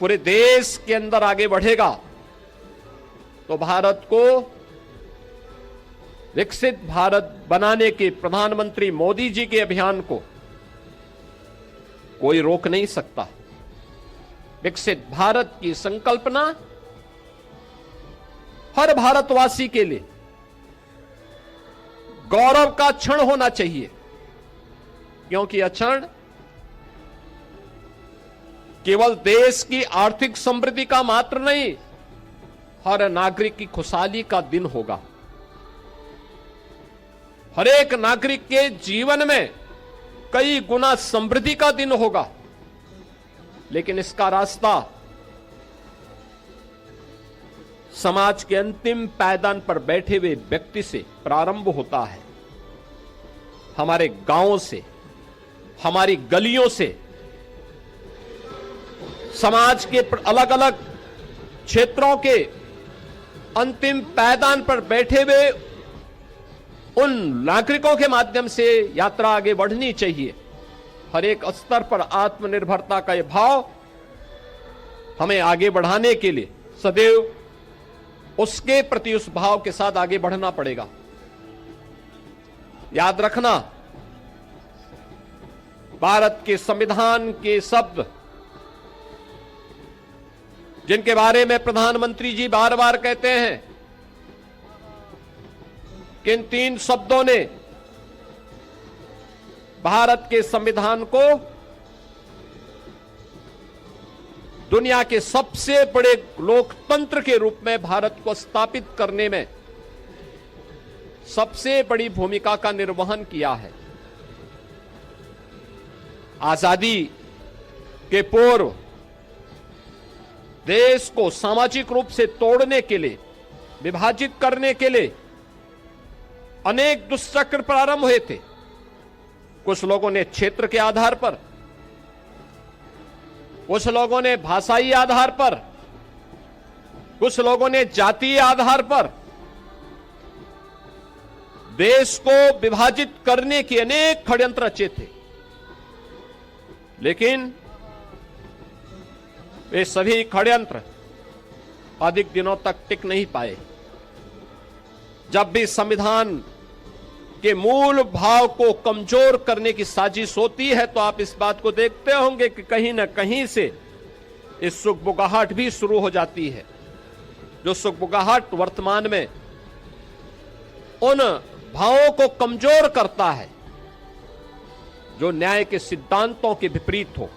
पूरे देश के अंदर आगे बढ़ेगा तो भारत को विकसित भारत बनाने के प्रधानमंत्री मोदी जी के अभियान को कोई रोक नहीं सकता। विकसित भारत की संकल्पना हर भारतवासी के लिए गौरव का क्षण होना चाहिए, क्योंकि यह क्षण केवल देश की आर्थिक समृद्धि का मात्र नहीं, हर नागरिक की खुशहाली का दिन होगा। हर एक नागरिक के जीवन में कई गुना समृद्धि का दिन होगा। लेकिन इसका रास्ता समाज के अंतिम पायदान पर बैठे हुए व्यक्ति से प्रारंभ होता है, हमारे गांवों से, हमारी गलियों से, समाज के अलग अलग क्षेत्रों के अंतिम पायदान पर बैठे हुए उन नागरिकों के माध्यम से यात्रा आगे बढ़नी चाहिए। हर एक स्तर पर आत्मनिर्भरता का यह भाव हमें आगे बढ़ाने के लिए सदैव उसके प्रति उस भाव के साथ आगे बढ़ना पड़ेगा। याद रखना, भारत के संविधान के शब्द जिनके बारे में प्रधानमंत्री जी बार बार कहते हैं कि इन 3 शब्दों ने भारत के संविधान को दुनिया के सबसे बड़े लोकतंत्र के रूप में भारत को स्थापित करने में सबसे बड़ी भूमिका का निर्वहन किया है। आजादी के पूर्व देश को सामाजिक रूप से तोड़ने के लिए, विभाजित करने के लिए अनेक दुष्चक्र प्रारंभ हुए थे। कुछ लोगों ने क्षेत्र के आधार पर, कुछ लोगों ने भाषाई आधार पर, कुछ लोगों ने जातीय आधार पर देश को विभाजित करने के अनेक षड्यंत्र रचे थे। लेकिन वे सभी षड्यंत्र अधिक दिनों तक टिक नहीं पाए। जब भी संविधान के मूल भाव को कमजोर करने की साजिश होती है तो आप इस बात को देखते होंगे कि कहीं ना कहीं से इस सुगबुगाहट भी शुरू हो जाती है, जो सुगबुगाहट वर्तमान में उन भावों को कमजोर करता है जो न्याय के सिद्धांतों के विपरीत हो।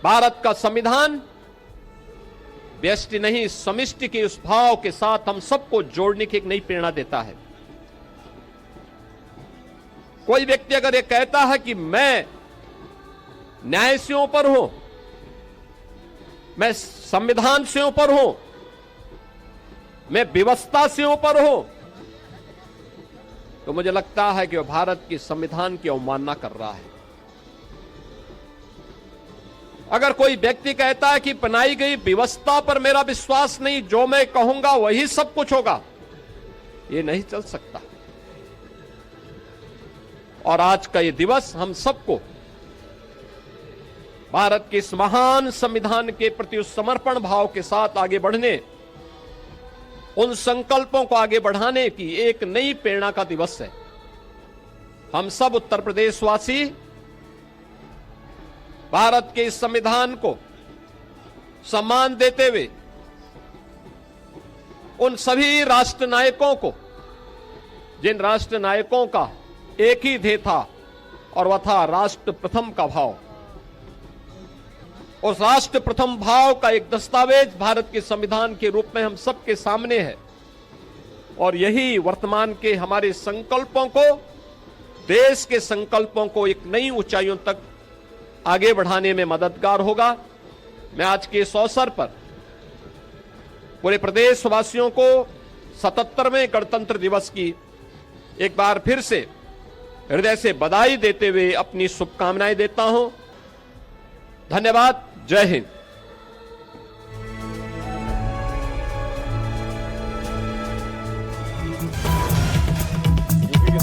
भारत का संविधान व्यष्टि नहीं, समिष्टि के उस भाव के साथ हम सबको जोड़ने की एक नई प्रेरणा देता है। कोई व्यक्ति अगर ये कहता है कि मैं न्याय से ऊपर हूं, मैं संविधान से ऊपर हूं, मैं व्यवस्था से ऊपर हूं, तो मुझे लगता है कि वह भारत के संविधान की अवमानना कर रहा है। अगर कोई व्यक्ति कहता है कि बनाई गई व्यवस्था पर मेरा विश्वास नहीं, जो मैं कहूंगा वही सब कुछ होगा, ये नहीं चल सकता। और आज का ये दिवस हम सबको भारत के इस महान संविधान के प्रति उस समर्पण भाव के साथ आगे बढ़ने, उन संकल्पों को आगे बढ़ाने की एक नई प्रेरणा का दिवस है। हम सब उत्तर प्रदेशवासी भारत के इस संविधान को सम्मान देते हुए उन सभी राष्ट्र नायकों को, जिन राष्ट्र नायकों का एक ही ध्येय था और वह था राष्ट्र प्रथम का भाव, उस राष्ट्र प्रथम भाव का एक दस्तावेज भारत के संविधान के रूप में हम सबके सामने है। और यही वर्तमान के हमारे संकल्पों को, देश के संकल्पों को एक नई ऊंचाइयों तक आगे बढ़ाने में मददगार होगा। मैं आज के इस अवसर पर पूरे प्रदेशवासियों को 77वें गणतंत्र दिवस की एक बार फिर से हृदय से बधाई देते हुए अपनी शुभकामनाएं देता हूं। धन्यवाद। जय हिंद।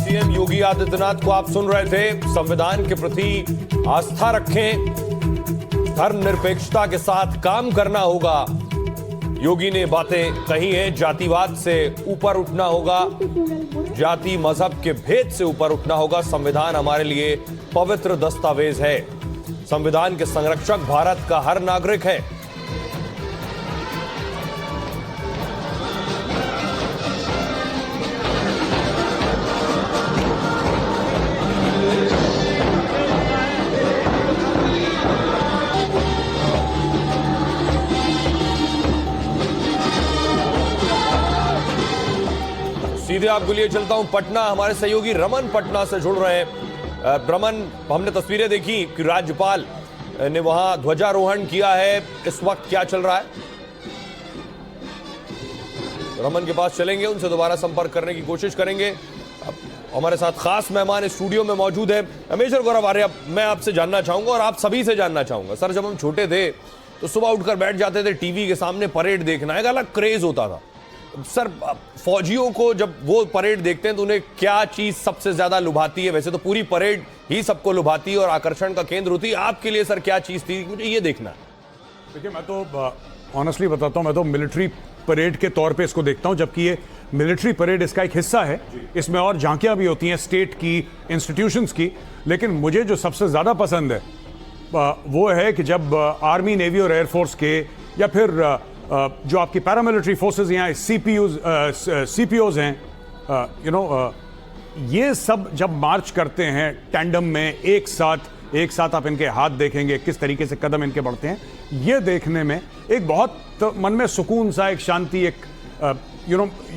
सीएम योगी आदित्यनाथ को आप सुन रहे थे। संविधान के प्रति आस्था रखें, धर्मनिरपेक्षता के साथ काम करना होगा। योगी ने बातें कही हैं, जातिवाद से ऊपर उठना होगा, जाति मजहब के भेद से ऊपर उठना होगा। संविधान हमारे लिए पवित्र दस्तावेज है। संविधान के संरक्षक भारत का हर नागरिक है। सीधे आपको लिए चलता हूं पटना। हमारे सहयोगी रमन पटना से जुड़ रहे हैं। रमन, हमने तस्वीरें देखी कि राज्यपाल ने वहां ध्वजारोहण किया है, इस वक्त क्या चल रहा है? रमन के पास चलेंगे, उनसे दोबारा संपर्क करने की कोशिश करेंगे। हमारे साथ खास मेहमान इस स्टूडियो में मौजूद है। मेजर गौरव आर्य, मैं आपसे जानना चाहूंगा और आप सभी से जानना चाहूंगा, सर जब हम छोटे थे तो सुबह उठकर बैठ जाते थे टीवी के सामने, परेड देखना एक अलग क्रेज होता था। सर, फौजियों को जब वो परेड देखते हैं तो उन्हें क्या चीज सबसे ज्यादा लुभाती है? वैसे तो पूरी परेड ही सबको लुभाती है और आकर्षण का केंद्र होती है, आपके लिए सर क्या चीज थी मुझे ये देखना है? देखिए, मैं तो ऑनेस्टली बताता हूं, मैं तो मिलिट्री परेड के तौर पे इसको देखता हूं, जबकि ये मिलिट्री परेड इसका एक हिस्सा है। इसमें और झांकियां भी होती हैं स्टेट की, इंस्टीट्यूशंस की, लेकिन मुझे जो सबसे ज्यादा पसंद है वो है कि जब आर्मी, नेवी और एयरफोर्स के या फिर जो आपकी पैरामिलिट्री फोर्सेस यहाँ सीपीओज हैं, ये सब जब मार्च करते हैं टैंडम में एक साथ आप इनके हाथ देखेंगे, किस तरीके से कदम इनके बढ़ते हैं, ये देखने में एक बहुत मन में सुकून सा, एक शांति, एक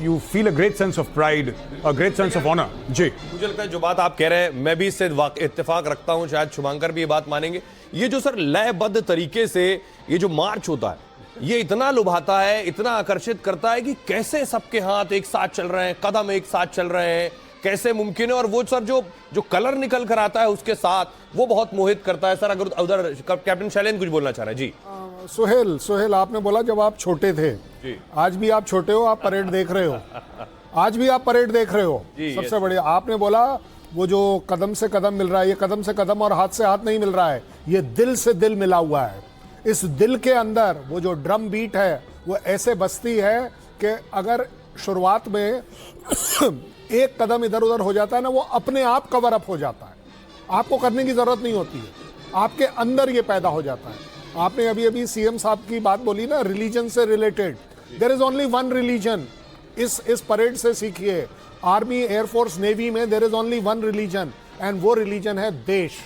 you feel a great sense of pride, a great sense of honor। जी, मुझे लगता है जो बात आप कह रहे हैं मैं भी इससे इत्तेफाक रखता हूं, शायद शुभांकर भी ये बात मानेंगे। ये जो सर लयबद्ध तरीके से ये जो मार्च होता है, ये इतना लुभाता है, इतना आकर्षित करता है कि कैसे सबके हाथ एक साथ चल रहे हैं, कदम एक साथ चल रहे हैं, कैसे मुमकिन है? और वो सर जो कलर निकल कर आता है उसके साथ, वो बहुत मोहित करता है। सर अगर उधर कैप्टन शैलेंद्र कुछ बोलना चाह रहे हैं। जी सोहेल, आपने बोला जब आप छोटे थे, आज भी आप छोटे हो, आप परेड देख रहे हो, आज भी आप परेड देख रहे हो। सबसे बढ़िया आपने बोला वो जो कदम से कदम मिल रहा है, ये कदम से कदम और हाथ से हाथ नहीं मिल रहा है, ये दिल से दिल मिला हुआ है। इस दिल के अंदर वो जो ड्रम बीट है वो ऐसे बजती है कि अगर शुरुआत में एक कदम इधर उधर हो जाता है ना, वो अपने आप कवर अप हो जाता है, आपको करने की जरूरत नहीं होती है, आपके अंदर ये पैदा हो जाता है। आपने अभी सीएम साहब की बात बोली ना, रिलीजन से related, there is only one religion. इस परेड से सीखिए, आर्मी, एयरफोर्स, नेवी में there is only one religion, and वो रिलीजन है देश।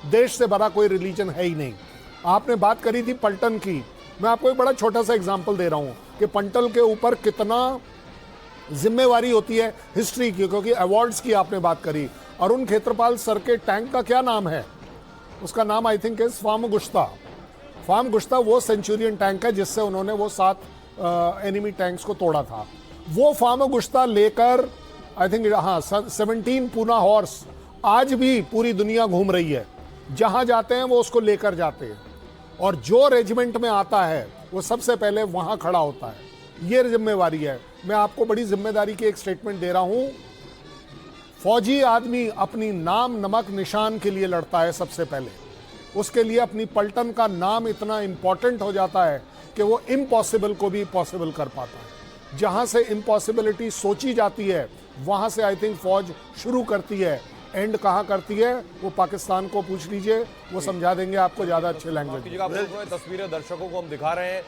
देश से बड़ा कोई रिलीजन है ही नहीं। आपने बात करी थी पलटन की, मैं आपको एक बड़ा छोटा सा एग्जाम्पल दे रहा हूं कि पलटन के ऊपर कितना जिम्मेवारी होती है हिस्ट्री की, क्योंकि अवार्ड्स की आपने बात करी। अरुण खेत्रपाल सर के टैंक का क्या नाम है? उसका नाम आई थिंक इज फार्म गुश्ता वो सेंचुरियन टैंक है जिससे उन्होंने वो 7 एनिमी टैंक्स को तोड़ा था। वो फार्म गुश्ता लेकर आई थिंक 17 पूना हॉर्स आज भी पूरी दुनिया घूम रही है, जहां जाते हैं वो उसको लेकर जाते हैं, और जो रेजिमेंट में आता है वो सबसे पहले वहां खड़ा होता है। ये जिम्मेवारी है। मैं आपको बड़ी जिम्मेदारी की एक स्टेटमेंट दे रहा हूं, फौजी आदमी अपनी नाम नमक निशान के लिए लड़ता है सबसे पहले, उसके लिए अपनी पलटन का नाम इतना इंपॉर्टेंट हो जाता है कि वो इम्पॉसिबल को भी पॉसिबल कर पाता है। जहां से इम्पॉसिबिलिटी सोची जाती है वहां से आई थिंक फौज शुरू करती है, एंड कहाँ करती है वो पाकिस्तान को पूछ लीजिए, वो समझा देंगे आपको ज्यादा अच्छे लैंग्वेज। तस्वीरें दर्शकों को हम दिखा रहे हैं,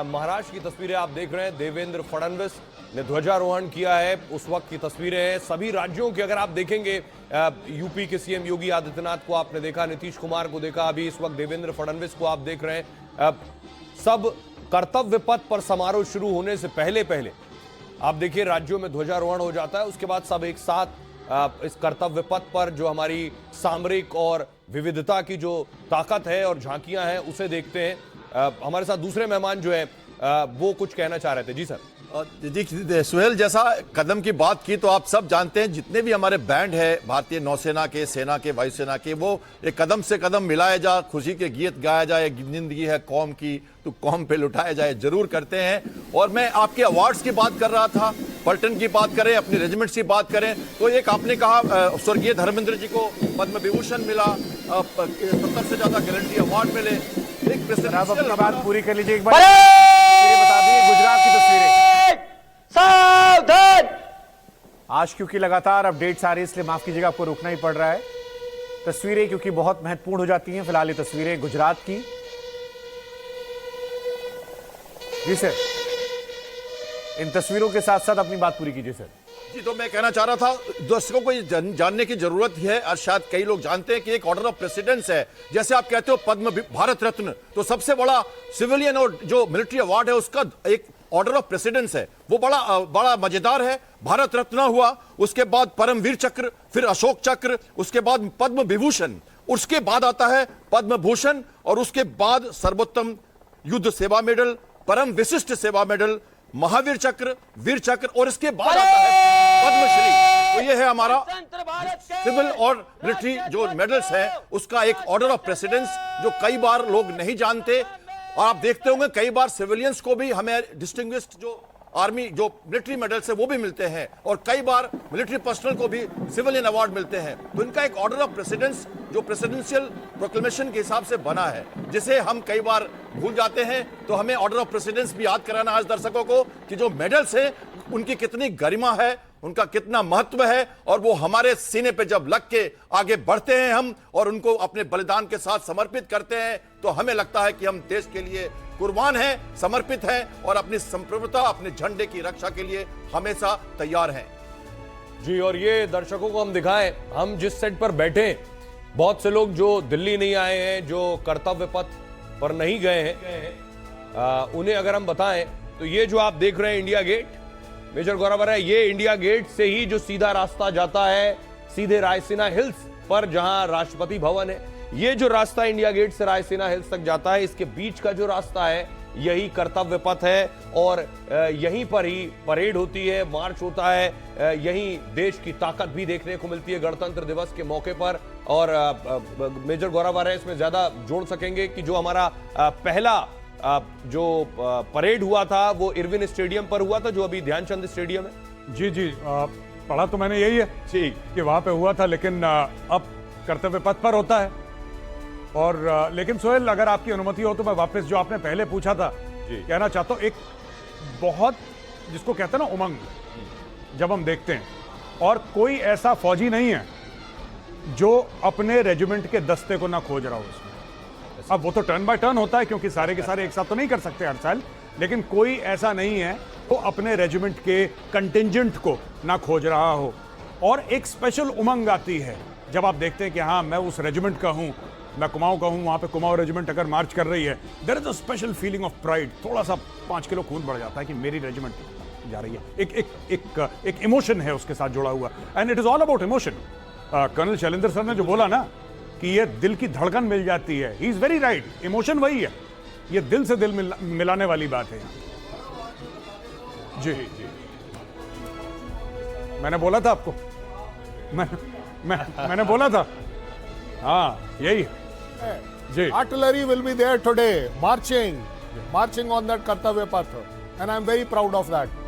महाराष्ट्र की तस्वीरें आप देख रहे हैं। देवेंद्र फडणवीस ने ध्वजारोहण किया है, उस वक्त की तस्वीरें हैं। सभी राज्यों की अगर आप देखेंगे, यूपी के सीएम योगी आदित्यनाथ को आपने देखा, नीतीश कुमार को देखा, अभी इस वक्त देवेंद्र फडणवीस को आप देख रहे हैं। सब कर्तव्य पथ पर समारोह शुरू होने से पहले आप देखिए राज्यों में ध्वजारोहण हो जाता है, उसके बाद सब एक साथ इस कर्तव्य पथ पर जो हमारी सामरिक और विविधता की जो ताकत है और झांकियां हैं उसे देखते हैं। हमारे साथ दूसरे मेहमान जो है वो कुछ कहना चाह रहे थे। जी सर। जी सुहेल, जैसा कदम की बात की तो आप सब जानते हैं जितने भी हमारे बैंड है भारतीय नौसेना के, सेना के, वायुसेना के, वो एक कदम से कदम मिलाया जा, खुशी के गीत गाया जाए, जिंदगी है कौम की तो कौम पे लुटाया जाए, जरूर करते हैं। और मैं आपके अवार्ड्स की बात कर रहा था, पलटन की बात करें, अपने रेजिमेंट्स की बात करें, तो एक आपने कहा स्वर्गीय धर्मेंद्र जी को पद्म विभूषण मिला, 70 से ज्यादा गैलेंट्री अवार्ड मिले। एक अपनी बात पूरी कर लीजिए, एक बार बता दिए गुजरात की तस्वीरें। सावधान! आज क्योंकि लगातार अपडेट्स आ रही है इसलिए माफ कीजिएगा, आपको रुकना ही पड़ रहा है। तस्वीरें क्योंकि बहुत महत्वपूर्ण हो जाती हैं। फिलहाल ये तस्वीरें गुजरात की। जी सर, इन तस्वीरों के साथ साथ अपनी बात पूरी कीजिए सर। जी, तो मैं कहना चाह रहा था दर्शकों को जानने की जरूरत है, और शायद कई लोग जानते हैं कि एक ऑर्डर ऑफ प्रेसिडेंस है। जैसे आप कहते हो पद्म भारत रत्न, तो सबसे बड़ा सिविलियन और जो मिलिट्री अवार्ड है उसका एक ऑर्डर ऑफ प्रेसिडेंस है वो बड़ा मजेदार है। भारत रत्न हुआ, उसके बाद परमवीर चक्र, फिर अशोक चक्र, उसके बाद पद्म विभूषण, उसके बाद आता है पद्म भूषण, और उसके बाद सर्वोत्तम युद्ध सेवा मेडल, परम विशिष्ट सेवा मेडल, महावीर चक्र, वीर चक्र, और इसके बाद आता है पद्मश्री। तो ये है हमारा सिविल और मिलिट्री जो मेडल्स है उसका एक ऑर्डर ऑफ प्रेसिडेंस जो कई बार लोग नहीं जानते। और आप देखते होंगे कई बार सिविलियंस को भी हमें डिस्टिंग्विश्ड जो आर्मी जो मिलिट्री मेडल्स है वो भी मिलते हैं, और कई बार मिलिट्री पर्सनल को भी सिविलियन अवार्ड मिलते हैं। तो इनका एक ऑर्डर ऑफ प्रेसिडेंस जो प्रेसिडेंशियल प्रोक्लेमेशन के हिसाब से बना है, जिसे हम कई बार भूल जाते हैं। तो हमें ऑर्डर ऑफ प्रेसिडेंस भी याद कराना आज दर्शकों को कि जो मेडल्स हैं उनकी कितनी गरिमा है, उनका कितना महत्व है, और वो हमारे सीने पे जब लग के आगे बढ़ते हैं हम और उनको अपने बलिदान के साथ समर्पित करते हैं, तो हमें लगता है कि हम देश के लिए कुर्बान हैं, समर्पित हैं और अपनी संप्रभुता, अपने झंडे की रक्षा के लिए हमेशा तैयार हैं। जी, और ये दर्शकों को हम दिखाएं, हम जिस सेट पर बैठे, बहुत से लोग जो दिल्ली नहीं आए हैं, जो कर्तव्य पथ पर नहीं गए हैं, उन्हें अगर हम बताएं तो ये जो आप देख रहे हैं इंडिया गेट, मेजर गौरव है, ये इंडिया गेट से ही जो सीधा रास्ता जाता है सीधे रायसीना हिल्स पर जहां राष्ट्रपति भवन है। ये जो रास्ता इंडिया गेट से रायसीना हिल्स तक जाता है, इसके बीच का जो रास्ता है यही कर्तव्य पथ है, और यहीं पर ही परेड होती है, मार्च होता है, यहीं देश की ताकत भी देखने को मिलती है गणतंत्र दिवस के मौके पर। और मेजर गौरव है इसमें ज्यादा जोड़ सकेंगे कि जो हमारा पहला जो परेड हुआ था वो इरविन स्टेडियम पर हुआ था, जो अभी ध्यानचंद स्टेडियम है। जी जी, पढ़ा तो मैंने यही है ठीक कि वहां पे हुआ था, लेकिन अब कर्तव्य पथ पर होता है। और लेकिन सोहेल, अगर आपकी अनुमति हो तो मैं वापस जो आपने पहले पूछा था कहना चाहता हूँ। एक बहुत जिसको कहते हैं ना उमंग, जब हम देखते हैं, और कोई ऐसा फौजी नहीं है जो अपने रेजिमेंट के दस्ते को ना खोज रहा हो उसमें। अब वो तो टर्न बाय टर्न होता है क्योंकि सारे के सारे एक साथ तो नहीं कर सकते हर साल, लेकिन कोई ऐसा नहीं है तो अपने रेजिमेंट के कंटिंजेंट को ना खोज रहा हो। और एक स्पेशल उमंग आती है जब आप देखते हैं कि हाँ, मैं उस रेजिमेंट का हूं, मैं कुमाऊं का हूं, वहां पे कुमाऊं रेजिमेंट अगर मार्च कर रही है, there is a special feeling of pride. थोड़ा सा 5 किलो खून बढ़ जाता है कि मेरी रेजिमेंट जा रही है। एक इमोशन है उसके साथ जुड़ा हुआ, and it is all about emotion. Colonel Shailendra sir ने जो बोला ना कि ये दिल की धड़कन मिल जाती है, he is very right. Emotion वही है, ये दिल से दिल मिलाने वाली बात है। जी जी, मैंने बोला था आपको, मैंने बोला था, हाँ यही जी। Artillery will be there today, marching on that Kartavya Path, and I am very proud of that.